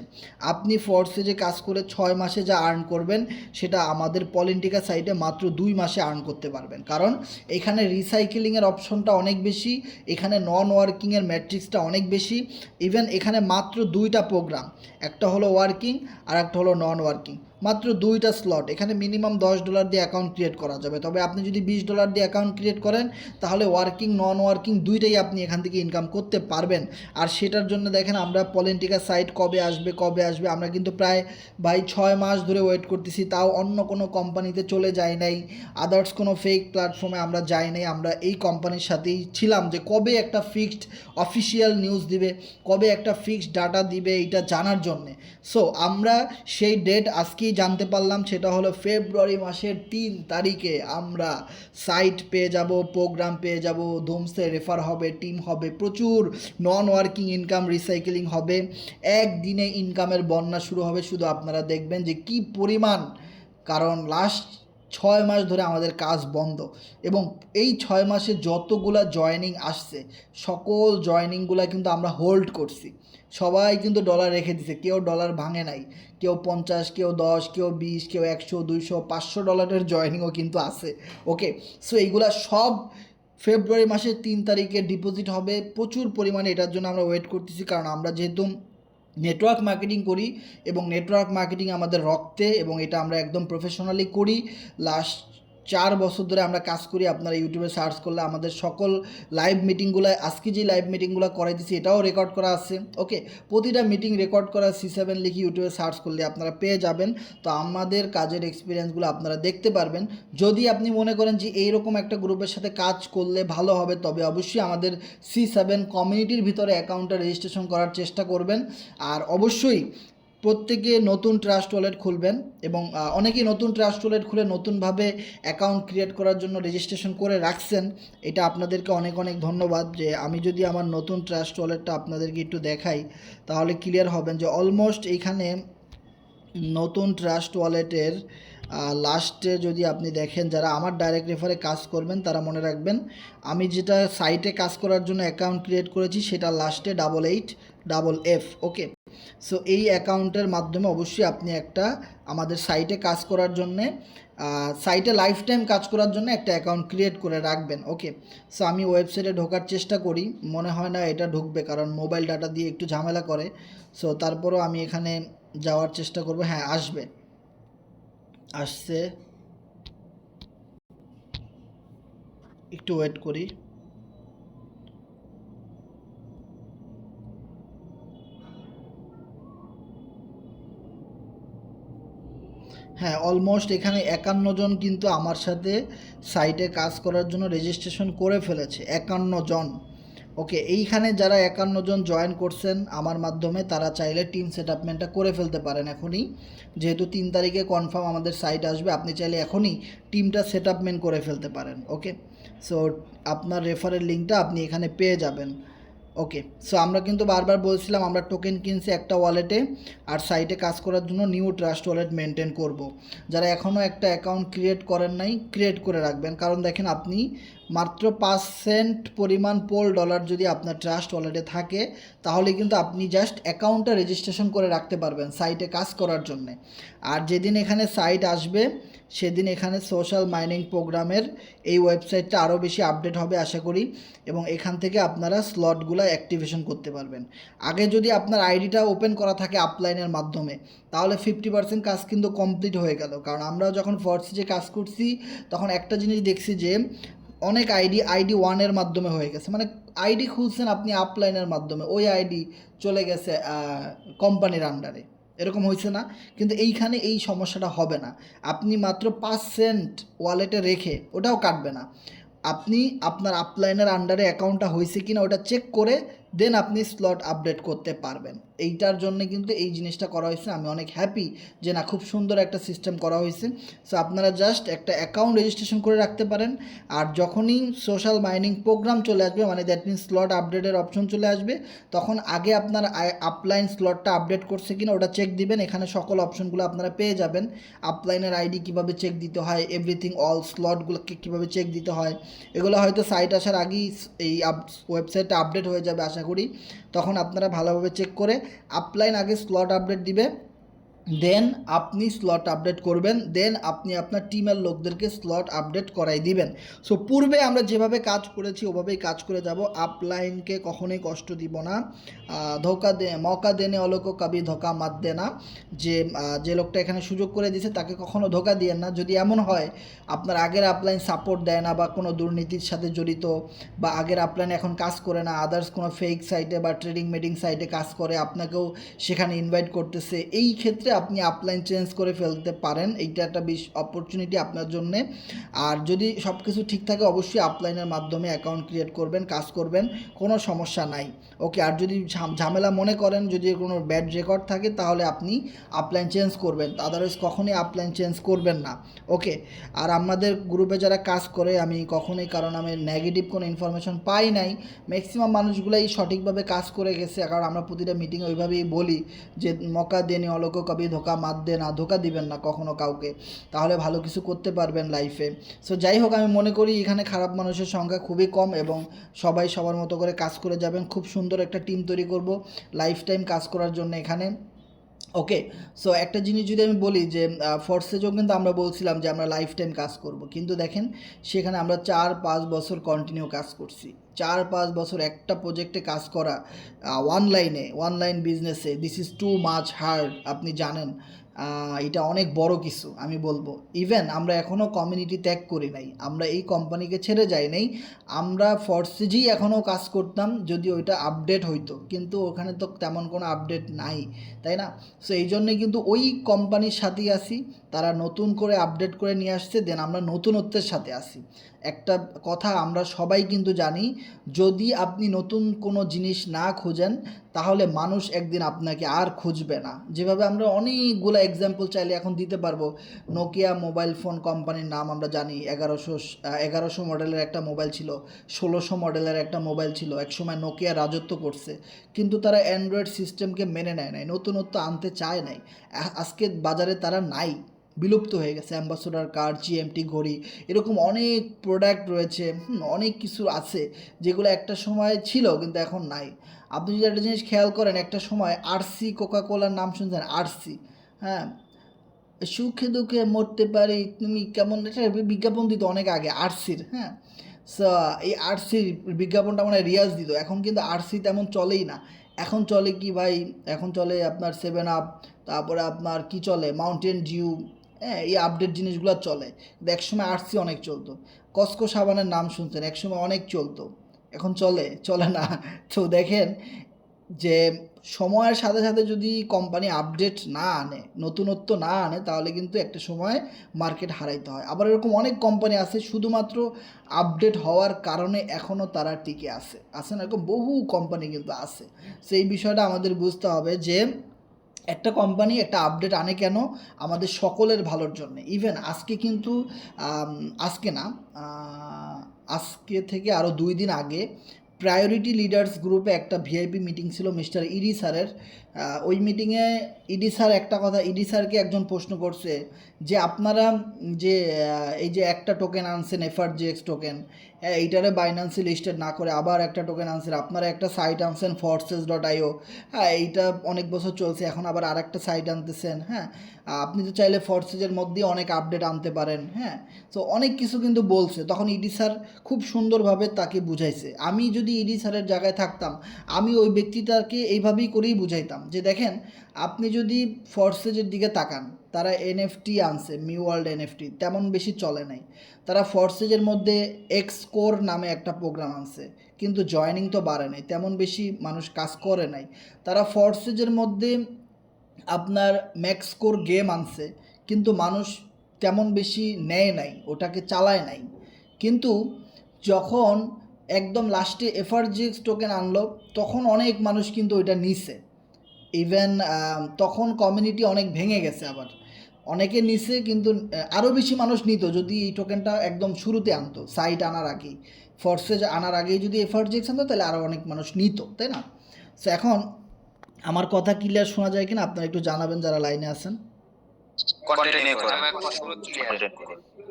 আপনি ফোর্সেজে কাজ করে 6 মাসে যা আর্ন করবেন সেটা আমাদের পলেন্টিকা সাইটে মাত্র 2 মাসে আর্ন করতে পারবেন, কারণ এখানে রিসাইকেলিংয়ের অপশনটা অনেক বেশি, এখানে নন ওয়ার্কিংয়ের ম্যাট্রিক্সটা অনেক বেশি। ইভেন এখানে মাত্র 2টা প্রোগ্রাম, একটা হলো ওয়ার্কিং আর একটা হলো নন ওয়ার্কিং, মাত্র 2টা স্লট। এখানে মিনিমাম $10 দিয়ে অ্যাকাউন্ট ক্রিয়েট করা যাবে, তবে আপনি যদি $20 দিয়ে অ্যাকাউন্ট ক্রিয়েট করেন তাহলে ওয়ার্কিং নন ওয়ার্কিং দুইটাই আপনি এখান থেকে ইনকাম করতে পারবেন। আর সেটার জন্য দেখেন আমরা পলেন্টিকা সাইট কবে আসবে, আমরা কিন্তু প্রায় 6 মাস ধরে ওয়েট করতেছি, তাও অন্য কোনো কোম্পানিতে চলে যাই নাই, আদার্স কোনো ফেক প্ল্যাটফর্মে আমরা যাই নাই, আমরা এই কোম্পানির সাথেই ছিলাম যে কবে একটা ফিক্সড অফিসিয়াল নিউজ দিবে, কবে একটা ফিক্সড ডাটা দিবে, এটা জানার জন্যে। সো আমরা সেই ডেট আজকেই জানতে পারলাম, সেটা হলো ফেব্রুয়ারি মাসের 3 তারিখে আমরা সাইট পেয়ে যাব, প্রোগ্রাম পেয়ে যাব, ধুমসে রেফার হবে, টিম হবে, প্রচুর নন ওয়ার্কিং ইনকাম, রিসাইকেলিং হবে, একদিনে ইনকামের বন্যা শুরু হবে। শুধু আপনারা দেখবেন যে কি পরিমাণ, কারণ লাস্ট 6 মাস ধরে আমাদের কাজ বন্ধ, এবং এই 6 মাসে যতগুলা জয়েনিং আসছে সকল জয়েনিংগুলা কিন্তু আমরা হোল্ড করছি। সবাই কিন্তু ডলার রেখে দিছে, কেউ ডলার ভাঙে নাই, কেউ 50, কেউ 10, কেউ 20, কেউ 100, 200, $500 জয়েনিংও কিন্তু আছে। ওকে, সো এইগুলা সব ফেব্রুয়ারি মাসের 3 তারিখে ডিপোজিট হবে প্রচুর পরিমাণে। এটার জন্য আমরা ওয়েট করতেছি, কারণ আমরা যেহেতু নেটওয়ার্ক মার্কেটিং করি এবং নেটওয়ার্ক মার্কেটিং আমাদের রক্তে, এবং এটা আমরা একদম প্রফেশনালি করি। লাস্ট 4 বছর ধরে আমরা কাজ করি। আপনারা ইউটিউবে সার্চ করলে আমাদের সকল লাইভ মিটিংগুলো, আজকে যে লাইভ মিটিংগুলো করাইতেছি এটাও রেকর্ড করা আছে। ওকে, প্রতিটা মিটিং রেকর্ড করা, C7 লিখে ইউটিউবে সার্চ করলে আপনারা পেয়ে যাবেন। তো আমাদের কাজের এক্সপিরিয়েন্সগুলো আপনারা দেখতে পারবেন। যদি আপনি মনে করেন যে এইরকম একটা গ্রুপের সাথে কাজ করলে ভালো হবে, তবে অবশ্যই আমাদের C7 কমিউনিটির ভিতরে অ্যাকাউন্টটা রেজিস্ট্রেশন করার চেষ্টা করবেন। আর অবশ্যই প্রত্যেকে নতুন ট্রাস্ট ওয়ালেট খুলবেন, এবং অনেকেই নতুন ট্রাস্ট ওয়ালেট খুলে নতুনভাবে অ্যাকাউন্ট ক্রিয়েট করার জন্য রেজিস্ট্রেশন করে রাখছেন। এটা আপনাদেরকে অনেক অনেক ধন্যবাদ। যে আমি যদি আমার নতুন ট্রাস্ট ওয়ালেটটা আপনাদেরকে একটু দেখাই তাহলে ক্লিয়ার হবেন যে অলমোস্ট এইখানে নতুন ট্রাস্ট ওয়ালেটের লাস্টে যদি আপনি দেখেন, যারা আমার ডাইরেক্ট রেফারে কাজ করবেন তারা মনে রাখবেন আমি যেটা সাইটে কাজ করার জন্য অ্যাকাউন্ট ক্রিয়েট করেছি সেটা লাস্টে 88FF। ওকে, সো এই অ্যাকাউন্টের মাধ্যমে অবশ্যই আপনি একটা আমাদের সাইটে কাজ করার জন্যে, সাইটে লাইফ টাইম কাজ করার জন্য একটা অ্যাকাউন্ট ক্রিয়েট করে রাখবেন। ওকে, সো আমি ওয়েবসাইটে ঢোকার চেষ্টা করি, মনে হয় না এটা ঢুকবে, কারণ মোবাইল ডাটা দিয়ে একটু ঝামেলা করে। সো তারপরও আমি এখানে যাওয়ার চেষ্টা করব। হ্যাঁ, আসছে, একটু ওয়েট করি। হ্যাঁ, অলমোস্ট এখানে 51 জন কিন্তু আমার সাথে সাইটে কাজ করার জন্য রেজিস্ট্রেশন করে ফেলেছে, 51 জন। ওকে, এইখানে যারা 51 জন জয়েন করছেন আমার মাধ্যমে তারা চাইলে টিম সেটআপমেন্টটা করে ফেলতে পারেন এখনই, যেহেতু 3 তারিখে কনফার্ম আমাদের সাইট আসবে, আপনি চাইলে এখনই টিমটা সেটআপমেন্ট করে ফেলতে পারেন। ওকে, সো আপনার রেফারের লিঙ্কটা আপনি এখানে পেয়ে যাবেন। ওকে, সো আমরা কিন্তু বারবার বলছিলাম আমরা টোকেন কিনছি একটা ওয়ালেটে, আর সাইটে কাজ করার জন্য নিউ ট্রাস্ট ওয়ালেট মেনটেন করব। যারা এখনও একটা অ্যাকাউন্ট ক্রিয়েট করেন নাই, ক্রিয়েট করে রাখবেন, কারণ দেখেন আপনি মাত্র 5 সেন্ট পরিমাণ পোল ডলার যদি আপনার ট্রাস্ট ওয়ালেটে থাকে, তাহলে কিন্তু আপনি জাস্ট অ্যাকাউন্টটা রেজিস্ট্রেশন করে রাখতে পারবেন সাইটে কাজ করার জন্যে। আর যেদিন এখানে সাইট আসবে সেদিন এখানে সোশ্যাল মাইনিং প্রোগ্রামের এই ওয়েবসাইটটা আরও বেশি আপডেট হবে আশা করি, এবং এখান থেকে আপনারা স্লটগুলো অ্যাক্টিভেশন করতে পারবেন। আগে যদি আপনার আইডিটা ওপেন করা থাকে আপলাইনের মাধ্যমে, তাহলে 50% কাজ কিন্তু কমপ্লিট হয়ে গেল। কারণ আমরা যখন ফরসিজে কাজ করছি তখন একটা জিনিস দেখছি যে অনেক আইডি 1-এর মাধ্যমে হয়ে গেছে, মানে আইডি খুলছেন আপনি আপলাইনের মাধ্যমে, ওই আইডি চলে গেছে কোম্পানির আন্ডারে, এরকম হয়েছে না? কিন্তু এইখানে এই সমস্যাটা হবে না। আপনি মাত্র 5 সেন্ট ওয়ালেটে রেখে, ওটাও কাটবে না, আপনি আপনার আপলাইনের আন্ডারে অ্যাকাউন্টটা হয়েছে কি না ওটা চেক করে দেন আপনি স্লট আপডেট করতে পারবেন। এইটার জন্য কিন্তু এই জিনিসটা করা হয়েছে, আমি অনেক হ্যাপি যে না, খুব সুন্দর একটা সিস্টেম করা হয়েছে। সো আপনারা জাস্ট একটা অ্যাকাউন্ট রেজিস্ট্রেশন করে রাখতে পারেন, আর যখনই সোশ্যাল মাইনিং প্রোগ্রাম চলে আসবে, মানে দ্যাট মিনস স্লট আপডেটের অপশন চলে আসবে, তখন আগে আপনার আপলাইন স্লটটা আপডেট করছে কিনা ওটা চেক দিবেন। এখানে সকল অপশনগুলো আপনারা পেয়ে যাবেন, আপলাইনের আইডি কীভাবে চেক দিতে হয়, এভরিথিং অল স্লটগুলোকে কীভাবে চেক দিতে হয়, এগুলো হয়তো সাইট আসার আগেই এই ওয়েবসাইটটা আপডেট হয়ে যাবে আশা করি। তখন আপনারা ভালোভাবে চেক করে আপলাইন আগে স্লট আপডেট দিবে, দেন আপনি স্লট আপডেট করবেন, দেন আপনি আপনার টিমের লোকদেরকে স্লট আপডেট করাই দিবেন। সো পূর্বে আমরা যেভাবে কাজ করেছি ওভাবেই কাজ করে যাব, আপলাইনকে কখনোই কষ্ট দিব না। মৌকা দেনে অলোকো কবি ধোকা মাত দে না, যে লোকটা এখানে সুযোগ করে দিয়েছে তাকে কখনো ধোকা দিয়েন না। যদি এমন হয় আপনার আগের আপলাইন সাপোর্ট দেয় না বা কোনো দুর্নীতির সাথে জড়িত, বা আগের আপলাইন এখন কাজ করে না, আদার্স কোনো ফেক সাইটে বা ট্রেডিং মেডিং সাইটে কাজ করে, আপনাকেও সেখানে ইনভাইট করতেছে, এই ক্ষেত্রে আপনি আপলাইন চেঞ্জ করে ফেলতে পারেন। এইটা একটা অপরচুনিটি আপনার জন্যে। আর যদি সব কিছু ঠিক থাকে অবশ্যই আপলাইনের মাধ্যমে অ্যাকাউন্ট ক্রিয়েট করবেন, কাজ করবেন, কোনো সমস্যা নাই। ওকে, আর যদি ঝামেলা মনে করেন, যদি কোনো ব্যাড রেকর্ড থাকে, তাহলে আপনি আপলাইন চেঞ্জ করবেন, আদারওয়াইজ কখনোই আপলাইন চেঞ্জ করবেন না। ওকে, আর আমাদের গ্রুপে যারা কাজ করে আমি কখনোই, কারণ আমি নেগেটিভ কোনো ইনফরমেশন পাই নাই, ম্যাক্সিমাম মানুষগুলাই সঠিকভাবে কাজ করে গেছে, কারণ আমরা প্রতিটা মিটিংয়ে ওইভাবেই বলি যে মৌকা দেনে অলোকো কবি ধোকা মাত দে না, ধোকা দিবেন না কখনো কাউকে, তাহলে ভালো কিছু করতে পারবেন লাইফে। সো যাই হোক, আমি মনে করি এখানে খারাপ মানুষের সংখ্যা খুবই কম এবং সবাই সবার মতো করে কাজ করে যাবেন। খুব সুন্দর একটা টিম তৈরি করব লাইফ টাইম কাজ করার জন্য এখানে। ওকে, সো একটা জিনিস যদি আমি বলি যে ফোর্সেজও কিন্তু আমরা বলছিলাম যে আমরা লাইফ টাইম কাজ করব, কিন্তু দেখেন সেখানে আমরা 4-5 বছর কন্টিনিউ কাজ করছি। 4-5 বছর একটা প্রজেক্টে কাজ করা, অনলাইন বিজনেসে, this is too much hard, আপনি জানেন। এটা অনেক বড় কিছু আমি বলবো। ইভেন আমরা এখনও কমিউনিটি ত্যাগ করি নাই, আমরা এই কোম্পানিকে ছেড়ে যাই নাই, আমরা ফোর্সেজেই এখনও কাজ করতাম যদি ওইটা আপডেট হইতো, কিন্তু ওখানে তো তেমন কোনো আপডেট নাই, তাই না? সো এই জন্যে কিন্তু ওই কোম্পানির সাথেই আসি, তারা নতুন করে আপডেট করে নিয়ে আসছে, দেন আমরা নতুনত্বের সাথে আসি। একটা কথা আমরা সবাই কিন্তু জানি, যদি আপনি নতুন কোনো জিনিস না খুঁজেন তাহলে মানুষ একদিন আপনাকে আর খুঁজবে না। যেভাবে আমরা অনেকগুলো এক্সাম্পল চাইলে এখন দিতে পারবো। নোকিয়া মোবাইল ফোন কোম্পানির নাম আমরা জানি, 1100 মডেলের একটা মোবাইল ছিল, 1600 মডেলের একটা মোবাইল ছিল, একসময় নোকিয়া রাজত্ব করছে, কিন্তু তারা অ্যান্ড্রয়েড সিস্টেমকে মেনে নেয় নাই, নতুনত্ব আনতে চায় নাই, আজকে বাজারে তারা নাই, বিলুপ্ত হয়ে গেছে। অ্যাম্বাসেডর কার, জিএমটি ঘড়ি, এরকম অনেক প্রোডাক্ট রয়েছে, অনেক কিছু আছে যেগুলো একটা সময় ছিল কিন্তু এখন নাই। আপনি যদি একটা জিনিস খেয়াল করেন, একটা সময় আরসি, কোকা কোলার নাম শুনছেন? আরসি, হ্যাঁ, সুখে দুঃখে মরতে পারি তুমি কেমন, এটা বিজ্ঞাপন দিত অনেক আগে আরসির, হ্যাঁ। সো এই আরসির বিজ্ঞাপনটা মানে রিয়াজ দিত, এখন কিন্তু আরসি তেমন চলেই না। এখন চলে কি ভাই, এখন চলে আপনার 7 আপ, তারপরে আপনার কি চলে, মাউন্টেন ডিউ, হ্যাঁ, এই আপডেট জিনিসগুলো চলে। কিন্তু একসময় আরসি অনেক চলতো। কসকো সাবানের নাম শুনছেন? একসময় অনেক চলতো, এখন চলে না। তো দেখেন যে সময়ের সাথে সাথে যদি কোম্পানি আপডেট না আনে, নতুনত্ব না আনে, তাহলে কিন্তু একটা সময় মার্কেট হারাইতে হয়। আবার এরকম অনেক কোম্পানি আছে শুধুমাত্র আপডেট হওয়ার কারণে এখনও তারা টিকে আছে না, এরকম বহু কোম্পানি কিন্তু আছে। সেই বিষয়টা আমাদের বুঝতে হবে যে একটা কোম্পানি একটা আপডেট আনে কেন, আমাদের সকলের ভালোর জন্য। ইভেন আজকে কিন্তু আজকে না, আজকে থেকে আরও 2 দিন আগে প্রায়োরিটি লিডার্স গ্রুপে একটা ভিআইপি মিটিং ছিল মিস্টার ইডি স্যারের। ওই মিটিংয়ে ইডি স্যার একটা কথা, ইডি স্যারকে একজন প্রশ্ন করছে যে আপনারা যে এই যে একটা টোকেন আনছেন এফআরজিএক্স টোকেন, এইটারে বাইন্যান্সে লিস্টেড না করে আবার একটা টোকেন আনছেন, আপনারা একটা সাইট আনছেন forces.io, হ্যাঁ এইটা অনেক বছর চলছে, এখন আবার আর একটা সাইট আনতেছেন, হ্যাঁ আপনি তো চাইলে ফর্সেজের মধ্যেই অনেক আপডেট আনতে পারেন, হ্যাঁ। তো অনেক কিছু কিন্তু বলছে, তখন ইডি স্যার খুব সুন্দরভাবে তাকে বুঝাইছে। আমি যদি ইডি স্যারের জায়গায় থাকতাম, আমি ওই ব্যক্তিটাকে এইভাবেই করেই বুঝাইতাম যে দেখেন, আপনি যদি ফর্সেজের দিকে তাকান, তারা এনএফটি আনছে, মিউ ওয়ার্ল্ড এনএফটি তেমন বেশি চলে নাই। তারা ফর্সেজের মধ্যে এক্সকোর নামে একটা প্রোগ্রাম আনছে, কিন্তু জয়নিং তো বাড়ে নাই, তেমন বেশি মানুষ কাজ করে নাই। তারা ফর্সেজের মধ্যে আপনার ম্যাক্সকোর গেম আনছে, কিন্তু মানুষ তেমন বেশি নেয় নাই, ওটাকে চালায় নাই। কিন্তু যখন একদম লাস্টে এফআরজিএক্স টোকেন আনলো, তখন অনেক মানুষ কিন্তু ওইটা নিছে। ইভেন তখন কমিউনিটি অনেক ভেঙে গেছে, আবার অনেকে নিছে, কিন্তু আরও বেশি মানুষ নিত যদি এই টোকেনটা একদম শুরুতে আনতো, সাইট আনার আগেই, ফর্সেজ আনার আগেই যদি এফআরজিএক্স আনতো, তাহলে আরও অনেক মানুষ নিত, তাই না? সো এখন আমার কথা ক্লিয়ার শোনা যায় কিনা আপনারা একটু জানাবেন যারা লাইনে আছেন। কন্টিনিউ করুন। আমার পুরো ক্লিয়ার।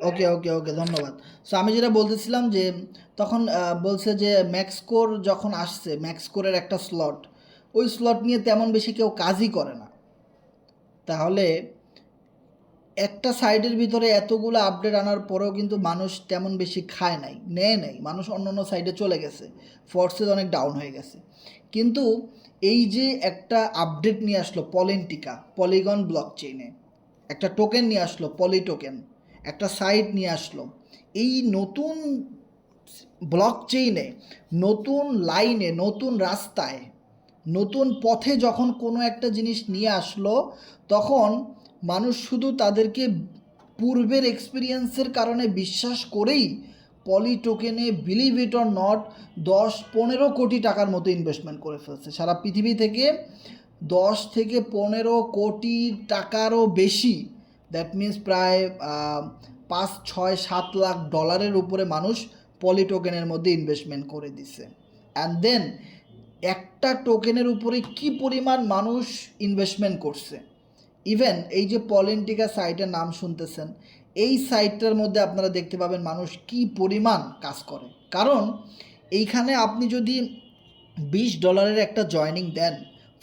ওকে ওকে ওকে, ধন্যবাদ। সো আমি যেটা বলতেছিলাম যে তখন বলছে যে ম্যাক্সকোর যখন আসছে, ম্যাক্সকোরের একটা স্লট, ওই স্লট নিয়ে তেমন বেশি কেউ কাজই করে না। তাহলে একটা সাইডের ভিতরে এতগুলো আপডেট আনার পরেও কিন্তু মানুষ তেমন বেশি খায় নাই, নেয় নাই, মানুষ অন্য অন্য সাইডে চলে গেছে, ফোর্সেস অনেক ডাউন হয়ে গেছে। কিন্তু এই যে একটা আপডেট নিয়ে আসলো পলেন্টিকা, পলিগন ব্লক চেইনে একটা টোকেন নিয়ে আসলো, পলি টোকেন, একটা সাইট নিয়ে আসলো, এই নতুন ব্লক চেইনে, নতুন লাইনে, নতুন রাস্তায়, নতুন পথে যখন কোনো একটা জিনিস নিয়ে আসলো, তখন মানুষ শুধু তাদেরকে পূর্বের এক্সপিরিয়েন্সের কারণে বিশ্বাস করেই পলি টোকেনে বিলিভ ইট অর নট 10-15 কোটি টাকার মতো ইনভেস্টমেন্ট করে ফেলছে সারা পৃথিবী থেকে। 10 থেকে 15 কোটি টাকারও বেশি, দ্যাট মিন্স প্রায় 5-6-7 লাখ ডলারের উপরে মানুষ পলি টোকেনের মধ্যে ইনভেস্টমেন্ট করে দিছে। অ্যান্ড দেন একটা টোকেনের উপরে কি পরিমাণ মানুষ ইনভেস্টমেন্ট করছে। ইভেন এই যে পলেন্টিকা সাইটের নাম শুনতেছেন, এই সাইটটার মধ্যে আপনারা দেখতে পাবেন মানুষ কি পরিমাণ কাজ করে। কারণ এইখানে আপনি যদি $20 একটা জয়নিং দেন,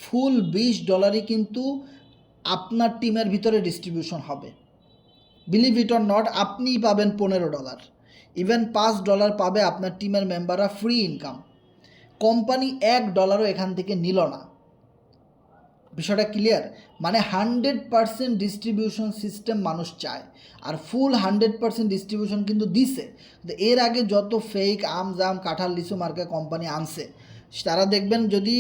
ফুল $20 কিন্তু আপনার টিমের ভিতরে ডিস্ট্রিবিউশন হবে। বিলিভ ইট অর নট, আপনিই পাবেন $15, ইভেন $5 পাবে আপনার টিমের মেম্বাররা ফ্রি ইনকাম। কোম্পানি $1 এখান থেকে নিল না। বিষয়টা ক্লিয়ার? মানে 100% ডিস্ট্রিবিউশন সিস্টেম মানুষ চায়, আর ফুল 100% ডিস্ট্রিবিউশন কিন্তু দিছে। এর আগে যত ফেক আম জাম কাঁঠাল লিচু মার্কা কোম্পানি আনছে, তারা দেখবেন যদি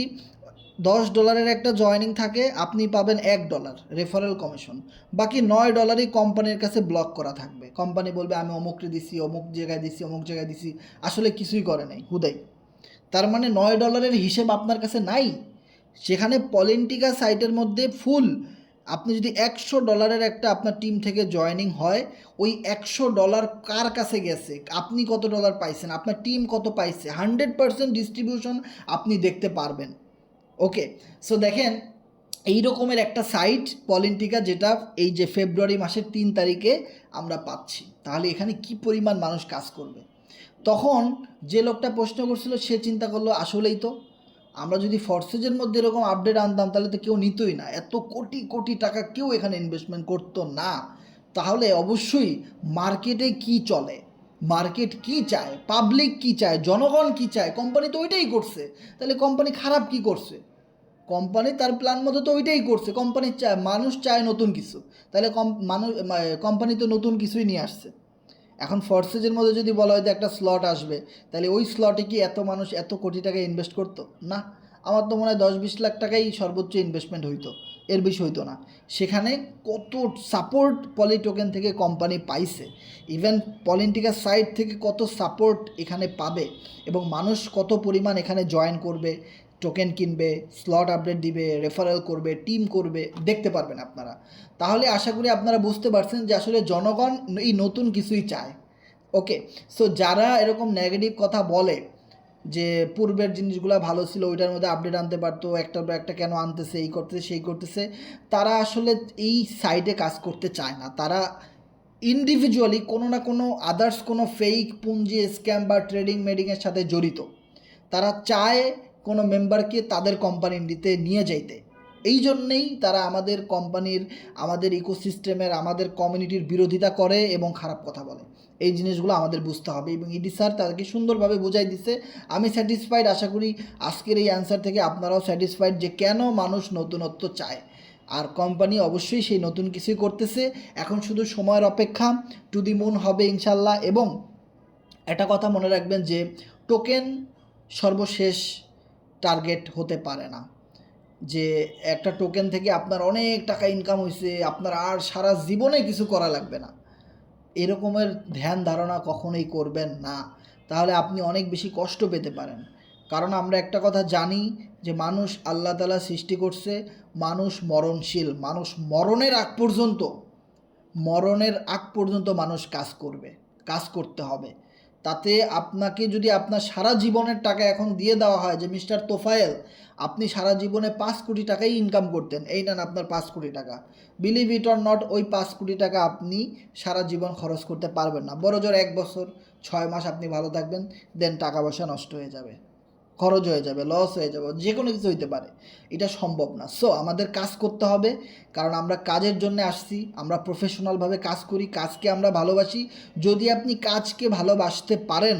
$10 একটা জয়নিং থাকে, আপনি পাবেন $1 রেফারেল কমিশন, বাকি $9 কোম্পানির কাছে ব্লক করা থাকবে। কোম্পানি বলবে আমি অমুককে দিছি, অমুক জায়গায় দিছি, অমুক জায়গায় দিছি, আসলে কিছুই করে নাই, হুদাই। তার মানে $9 হিসেব আপনার কাছে নাই। সেখানে পলেন্টিকা সাইটের মধ্যে ফুল, আপনি যদি $100 একটা আপনার টিম থেকে জয়নিং হয়, ওই $100 কার কাছে গেছে, আপনি কত ডলার পাইছেন, আপনার টিম কত পাইছে, 100% ডিস্ট্রিবিউশন আপনি দেখতে পারবেন। ওকে, সো দেখেন এই রকমের একটা সাইট পলেন্টিকা, যেটা এই যে ফেব্রুয়ারি মাসের 3 তারিখে আমরা পাচ্ছি। তাহলে এখানে কি পরিমাণ মানুষ কাজ করবে। তখন যে লোকটা প্রশ্ন করছিল সে চিন্তা করলো আসলেই তো আমরা যদি ফর্সেজের মধ্যে এরকম আপডেট আনতাম, তাহলে তো কেউ নিতই না, এত কোটি কোটি টাকা কেউ এখানে ইনভেস্টমেন্ট করতো না। তাহলে অবশ্যই মার্কেটে কি চলে, মার্কেট কি চায়, পাবলিক কি চায়, জনগণ কি চায়, কোম্পানি তো ওইটাই করছে। তাহলে কোম্পানি খারাপ কি করছে? কোম্পানি তার প্ল্যান মতো তো ওইটাই করছে। কোম্পানি চায়, মানুষ চায় নতুন কিছু, তাহলে কোম্পানি তো নতুন কিছুই নিয়ে আসছে। এখন ফর্সেজের মধ্যে যদি বলা হয় যে একটা স্লট আসবে, তাহলে ওই স্লটে কি এত মানুষ এত কোটি টাকা ইনভেস্ট করতো না? আমার তো মনে হয় 10-20 লাখ টাকাই সর্বোচ্চ ইনভেস্টমেন্ট হইতো, এর বেশি হইতো না। সেখানে কত সাপোর্ট পলি টোকেন থেকে কোম্পানি পাইছে, ইভেন পলিটিকার সাইড থেকে কত সাপোর্ট এখানে পাবে, এবং মানুষ কত পরিমাণ এখানে জয়েন করবে, টোকেন কিনবে, স্লট আপডেট দিবে, রেফারেল করবে, টিম করবে, দেখতে পারবেন আপনারা। তাহলে আশা করি আপনারা বুঝতে পারছেন যে আসলে জনগণ এই নতুন কিছুই চায়। ওকে, সো যারা এরকম নেগেটিভ কথা বলে যে পূর্বের জিনিসগুলো ভালো ছিল, ওইটার মধ্যে আপডেট আনতে পারতো, একটার পর একটা কেন আনতেছে, এই করতেছে সেই করতেছে, তারা আসলে এই সাইডে কাজ করতে চায় না। তারা ইন্ডিভিজুয়ালি কোনো না কোনো আদার্স কোনো ফেক পুঁজি স্ক্যাম বা ট্রেডিং মেডিংয়ের সাথে জড়িত। তারা চায় কোনো মেম্বারকে তাদের কোম্পানিতে নিয়ে যাইতে। এই জন্যেই তারা আমাদের কোম্পানির, আমাদের ইকোসিস্টেমের, আমাদের কমিউনিটির বিরোধিতা করে এবং খারাপ কথা বলে। এই জিনিসগুলো আমাদের বুঝতে হবে, এবং ইডি স্যার তাদেরকে সুন্দরভাবে বোঝাই দিছে। আমি স্যাটিসফাইড, আশা করি আজকের এই অ্যান্সার থেকে আপনারাও স্যাটিসফাইড যে কেন মানুষ নতুনত্ব চায়। আর কোম্পানি অবশ্যই সেই নতুন কিছুই করতেছে, এখন শুধু সময়ের অপেক্ষা। টু দি মুন হবে ইনশাল্লাহ। এবং একটা কথা মনে রাখবেন যে টোকেন সর্বশেষ টার্গেট হতে পারে না, যে একটা টোকেন থেকে আপনার অনেক টাকা ইনকাম হয়েছে, আপনার আর সারা জীবনে কিছু করা লাগবে না, এরকমের ধ্যান ধারণা কখনোই করবেন না। তাহলে আপনি অনেক বেশি কষ্ট পেতে পারেন। কারণ আমরা একটা কথা জানি যে মানুষ আল্লাহ তাআলা সৃষ্টি করছে, মানুষ মরণশীল, মানুষ মরণের আগ পর্যন্ত মানুষ কাজ করবে, কাজ করতে হবে। তাতে আপনাকে যদি আপনার সারা জীবনের টাকা এখন দিয়ে দেওয়া হয় যে মিস্টার তোফায়েল, আপনি সারা জীবনে 5 কোটি টাকাই ইনকাম করতেন, এই নেন আপনার 5 কোটি টাকা, বিলিভ ইট অর নট, ওই 5 কোটি টাকা আপনি সারা জীবন খরচ করতে পারবেন না। বড় জোর 1 বছর 6 মাস আপনি ভালো থাকবেন, দেন টাকা পয়সা নষ্ট হয়ে যাবে, খরচ হয়ে যাবে, লস হয়ে যাবে, যে কোনো কিছু হইতে পারে। এটা সম্ভব না। সো আমাদের কাজ করতে হবে, কারণ আমরা কাজের জন্য আসছি, আমরা প্রফেশনালভাবে কাজ করি, কাজকে আমরা ভালোবাসি। যদি আপনি কাজকে ভালোবাসতে পারেন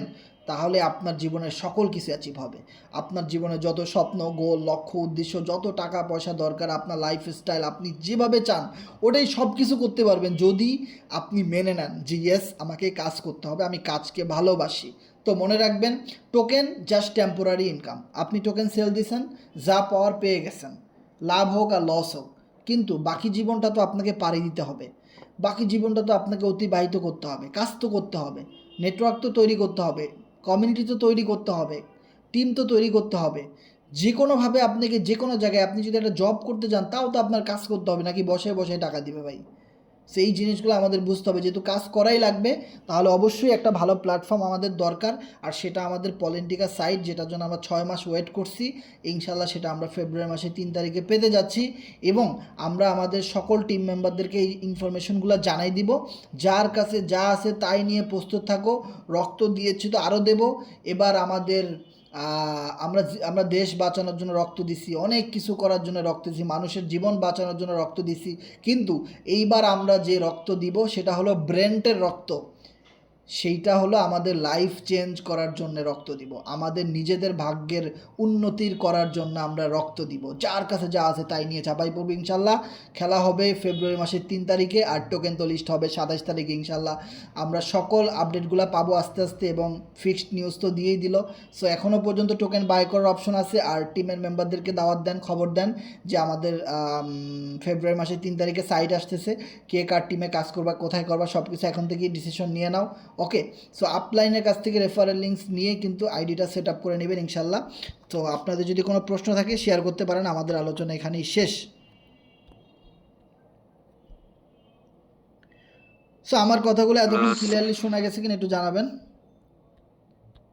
তাহলে আপনার জীবনের সকল কিছু অ্যাচিভ হবে। আপনার জীবনে যত স্বপ্ন, গোল, লক্ষ্য, উদ্দেশ্য, যত টাকা পয়সা দরকার, আপনার লাইফস্টাইল আপনি যেভাবে চান ওটাই সব কিছু করতে পারবেন, যদি আপনি মেনে নেন যে ইয়েস আমাকে কাজ করতে হবে, আমি কাজকে ভালোবাসি। তো মনে রাখবেন, টোকেন জাস্ট টেম্পোরারি ইনকাম। আপনি টোকেন সেল দিয়েছেন, যা পাওয়ার পেয়ে গেছেন, লাভ হোক আর লস হোক, কিন্তু বাকি জীবনটা তো আপনাকে পাড়ি দিতে হবে, বাকি জীবনটা তো আপনাকে অতিবাহিত করতে হবে, কাজ তো করতে হবে, নেটওয়ার্ক তো তৈরি করতে হবে, কমিউনিটি তো তৈরি করতে হবে, টিম তো তৈরি করতে হবে। যে কোনোভাবে আপনাকে, যে কোনো জায়গায় আপনি যদি একটা জব করতে যান তাও তো আপনার কাজ করতে হবে, নাকি বসে বসে টাকা দিবে ভাই? সেই জিনিসগুলো আমাদের বুঝতে হবে, যেহেতু কাজ করাই লাগবে, তাহলে অবশ্যই একটা ভালো প্ল্যাটফর্ম আমাদের দরকার। আর সেটা আমাদের পলিটিকা সাইট, যেটার জন্য আমরা 6 মাস ওয়েট করছি, ইনশাল্লাহ সেটা আমরা ফেব্রুয়ারি মাসের 3 তারিখে পেতে যাচ্ছি। এবং আমরা আমাদের সকল টিম মেম্বারদেরকে এই ইনফরমেশনগুলো জানাই দিব। যার কাছে যা আছে তাই নিয়ে প্রস্তুত থাকো, রক্ত দিয়েছি তো আরও দেব। এবার আমাদের আমরা দেশ বাঁচানোর জন্য রক্ত দিছি, অনেক কিছু করার জন্য রক্ত দিছি, মানুষের জীবন বাঁচানোর জন্য রক্ত দিছি, কিন্তু এইবার আমরা যে রক্ত দিব সেটা হলো ব্রেন্টের রক্ত। সেইটা হলো আমাদের লাইফ চেঞ্জ করার জন্য রক্ত দিব, আমাদের নিজেদের ভাগ্যের উন্নতির করার জন্য আমরা রক্ত দিব। যার কাছে যা আছে তাই নিয়ে চাপাই পড়বো ইনশাল্লাহ। খেলা হবে ফেব্রুয়ারি মাসের 3 তারিখে, আর টোকেন তো লিস্ট হবে 27 তারিখে ইনশাল্লাহ। আমরা সকল আপডেটগুলো পাবো আস্তে আস্তে, এবং ফিক্সড নিউজ তো দিয়েই দিল। সো এখনও পর্যন্ত টোকেন বাই করার অপশন আছে। আর টিমের মেম্বারদেরকে দাওয়াত দেন, খবর দেন যে আমাদের ফেব্রুয়ারি মাসের 3 তারিখে সাইট আসতেছে, কে কার টিমে কাজ করবা, কোথায় করবা, সব কিছু এখন থেকেই ডিসিশন নিয়ে নাও। ওকে, সো আপলাইনের কাছ থেকে রেফারেল লিঙ্কস নিয়ে কিন্তু আইডিটা সেট আপ করে নেবেন ইনশাল্লাহ। তো আপনাদের যদি কোনো প্রশ্ন থাকে শেয়ার করতে পারেন, আমাদের আলোচনা এখানেই শেষ। সো আমার কথাগুলো এতক্ষণ ক্লিয়ারলি শোনা গেছে কিনা একটু জানাবেন।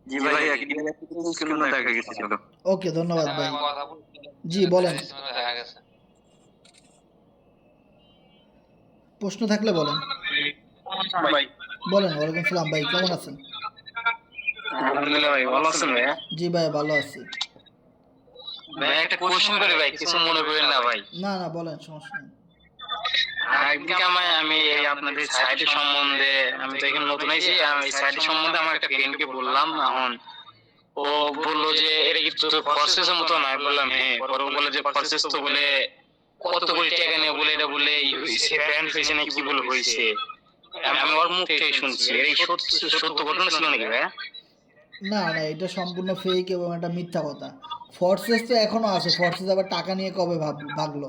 জি ভাই, স্ক্রিনে দেখা গেছিল। ওকে, ধন্যবাদ ভাই। জি বলেন, প্রশ্ন থাকলে বলেন। বলেন। ওয়ালাইকুম সালাম ভাই, কেমন আছেন? আলহামদুলিল্লাহ ভাই, ভালো আছেন ভাই? জি ভাই, ভালো আছি। ভাই একটা কোশ্চেন করি ভাই, কিছু মনে করেন না ভাই। না না, বলেন, সমস্যা নেই। একদিকে আমি এই আপনাদের সাইটের সম্বন্ধে, আমি তো এখানে নতুন আইছি, আমি এই সাইটের সম্বন্ধে আমার একটা ফ্রেন্ডকে বললাম, এখন ও বললো যে এটা কি তো প্রসেসের মতো নয়, বললাম হ্যাঁ, পরে বলে যে প্রসেস তো বলে কত কোটি টাকা নিয়ে বলে, এটা বলে হয়েছে, ব্র্যান্ড হয়েছে না কি বলে হয়েছে, আমি ওর মুখ থেকে শুনছি। এই সত্য ঘটনা ছিল নাকি ভাই? না না, এটা সম্পূর্ণ ফেক এবং এটা মিথ্যা কথা। ফোর্সেস তো এখনো আছে, ফোর্সেস আবার টাকা নিয়ে কবে ভাগলো?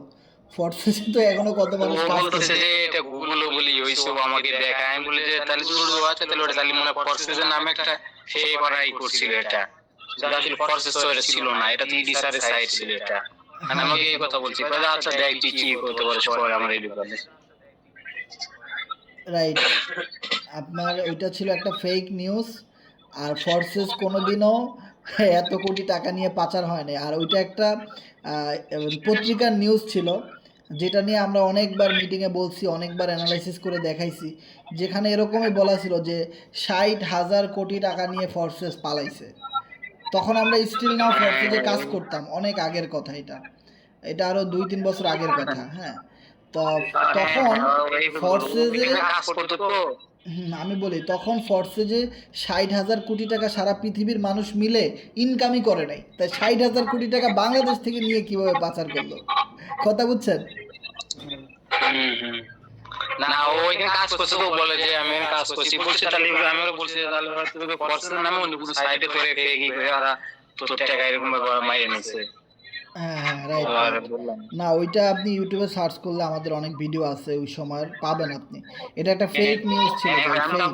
ফোর্সেস তো এখনো কত ও মানুষ কাজ বলতেছে করছে। যে এটা গুগলে বলি হইছে, ও আমাকে দেখায়। আমি বলি যে তাহলে যদি আছে তাহলে ওটা তাহলে মনে হয় ফোর্সেসের নামে একটা সে করাই করছিল এটা। কিন্তু আসলে ফোর্সেস তো এটা ছিল না, এটা তো ইডি স্যারের সাইট ছিল এটা। আর হ্যাঁ আমাকে এই কথা বলছি, বলে আচ্ছা দেখ তুই কি করতে পারিস পরে আমার এই ব্যাপারে। রাইট, আপনার ওইটা ছিল একটা ফেক নিউজ। আর ফোর্সেস কোনোদিনও এত কোটি টাকা নিয়ে পাচার হয় না। আর ওইটা একটা আহ, পত্রিকার নিউজ ছিল, যেটা নিয়ে আমরা অনেকবার মিটিংয়ে বলছি, অনেকবার অ্যানালাইসিস করে দেখাইছি, যেখানে এরকমই বলা ছিল যে 60,000 কোটি টাকা নিয়ে ফোর্সেস পালাইছে। তখন আমরা স্টিল নাও ফোর্সেসে কাজ করতাম, অনেক আগের কথা এটা, এটা আরও 2-3 বছর আগের কথা। হ্যাঁ, তো তখন ফোর্সেসে কাজ করতো তো। আমি বলি তখন ফোর্সেসে 60,000 কোটি টাকা সারা পৃথিবীর মানুষ মিলে ইনকামই করে নাই, তাই 60,000 কোটি টাকা বাংলাদেশ থেকে নিয়ে কিভাবে পাচার করলো, কথা বুঝছেন? হুম, হুম। না ও এখানে কাজ করছে তো, বলে যে আমি এখানে কাজ করছি বলছে, তাহলে আমিও বলছি যে তাহলে হয়তো তোকে ফোর্সের নামে অন্য কোনো সাইডে করে ফেকি করে ওরা তোর টাকা এরকম ভাবে মাইরে নিছে। হ্যাঁ হ্যাঁ, রাইট আর রাইট। বললাম না, ওইটা আপনি ইউটিউবে সার্চ করলে আমাদের অনেক ভিডিও আছে ওই সময়ের, পাবেন আপনি। এটা একটা ফেক নিউজ ছিল ভাই, ফেক।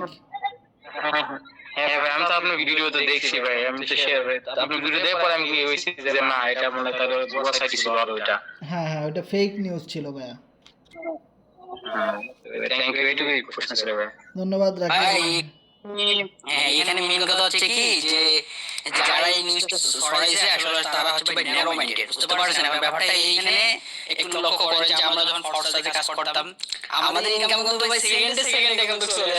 হ্যাঁ ভাই, আমি তো আপনার ভিডিও তো দেখছি ভাই, আমি তো শেয়ার ভাই আপনি ভিডিও দেখার পর আমি হয়েছি যে না এটা মনে হয় তাহলে ভুয়া সাইট ছিল আর ওইটা। হ্যাঁ হ্যাঁ, ওইটা ফেক নিউজ ছিল ভাইয়া। থ্যাংক ইউ, এইটুকুই প্রশ্ন ছিল ভাই। ধন্যবাদ, রাখি। ভাই হ্যাঁ, এখানে মেন কথা হচ্ছে কি যে যারা এই নিউজটা ছড়াইছে আসলে তারা হচ্ছে ভাই ন্যারো মাইন্ডেড, বুঝতে পারছেন ব্যাপারটা? এইখানে একটু লক্ষ্য করেন যে আমরা যখন ফোর্সাসে কাজ করতাম আমাদের ইনকাম কিন্তু ভাই সেকেন্ডে সেকেন্ডে কিন্তু চলে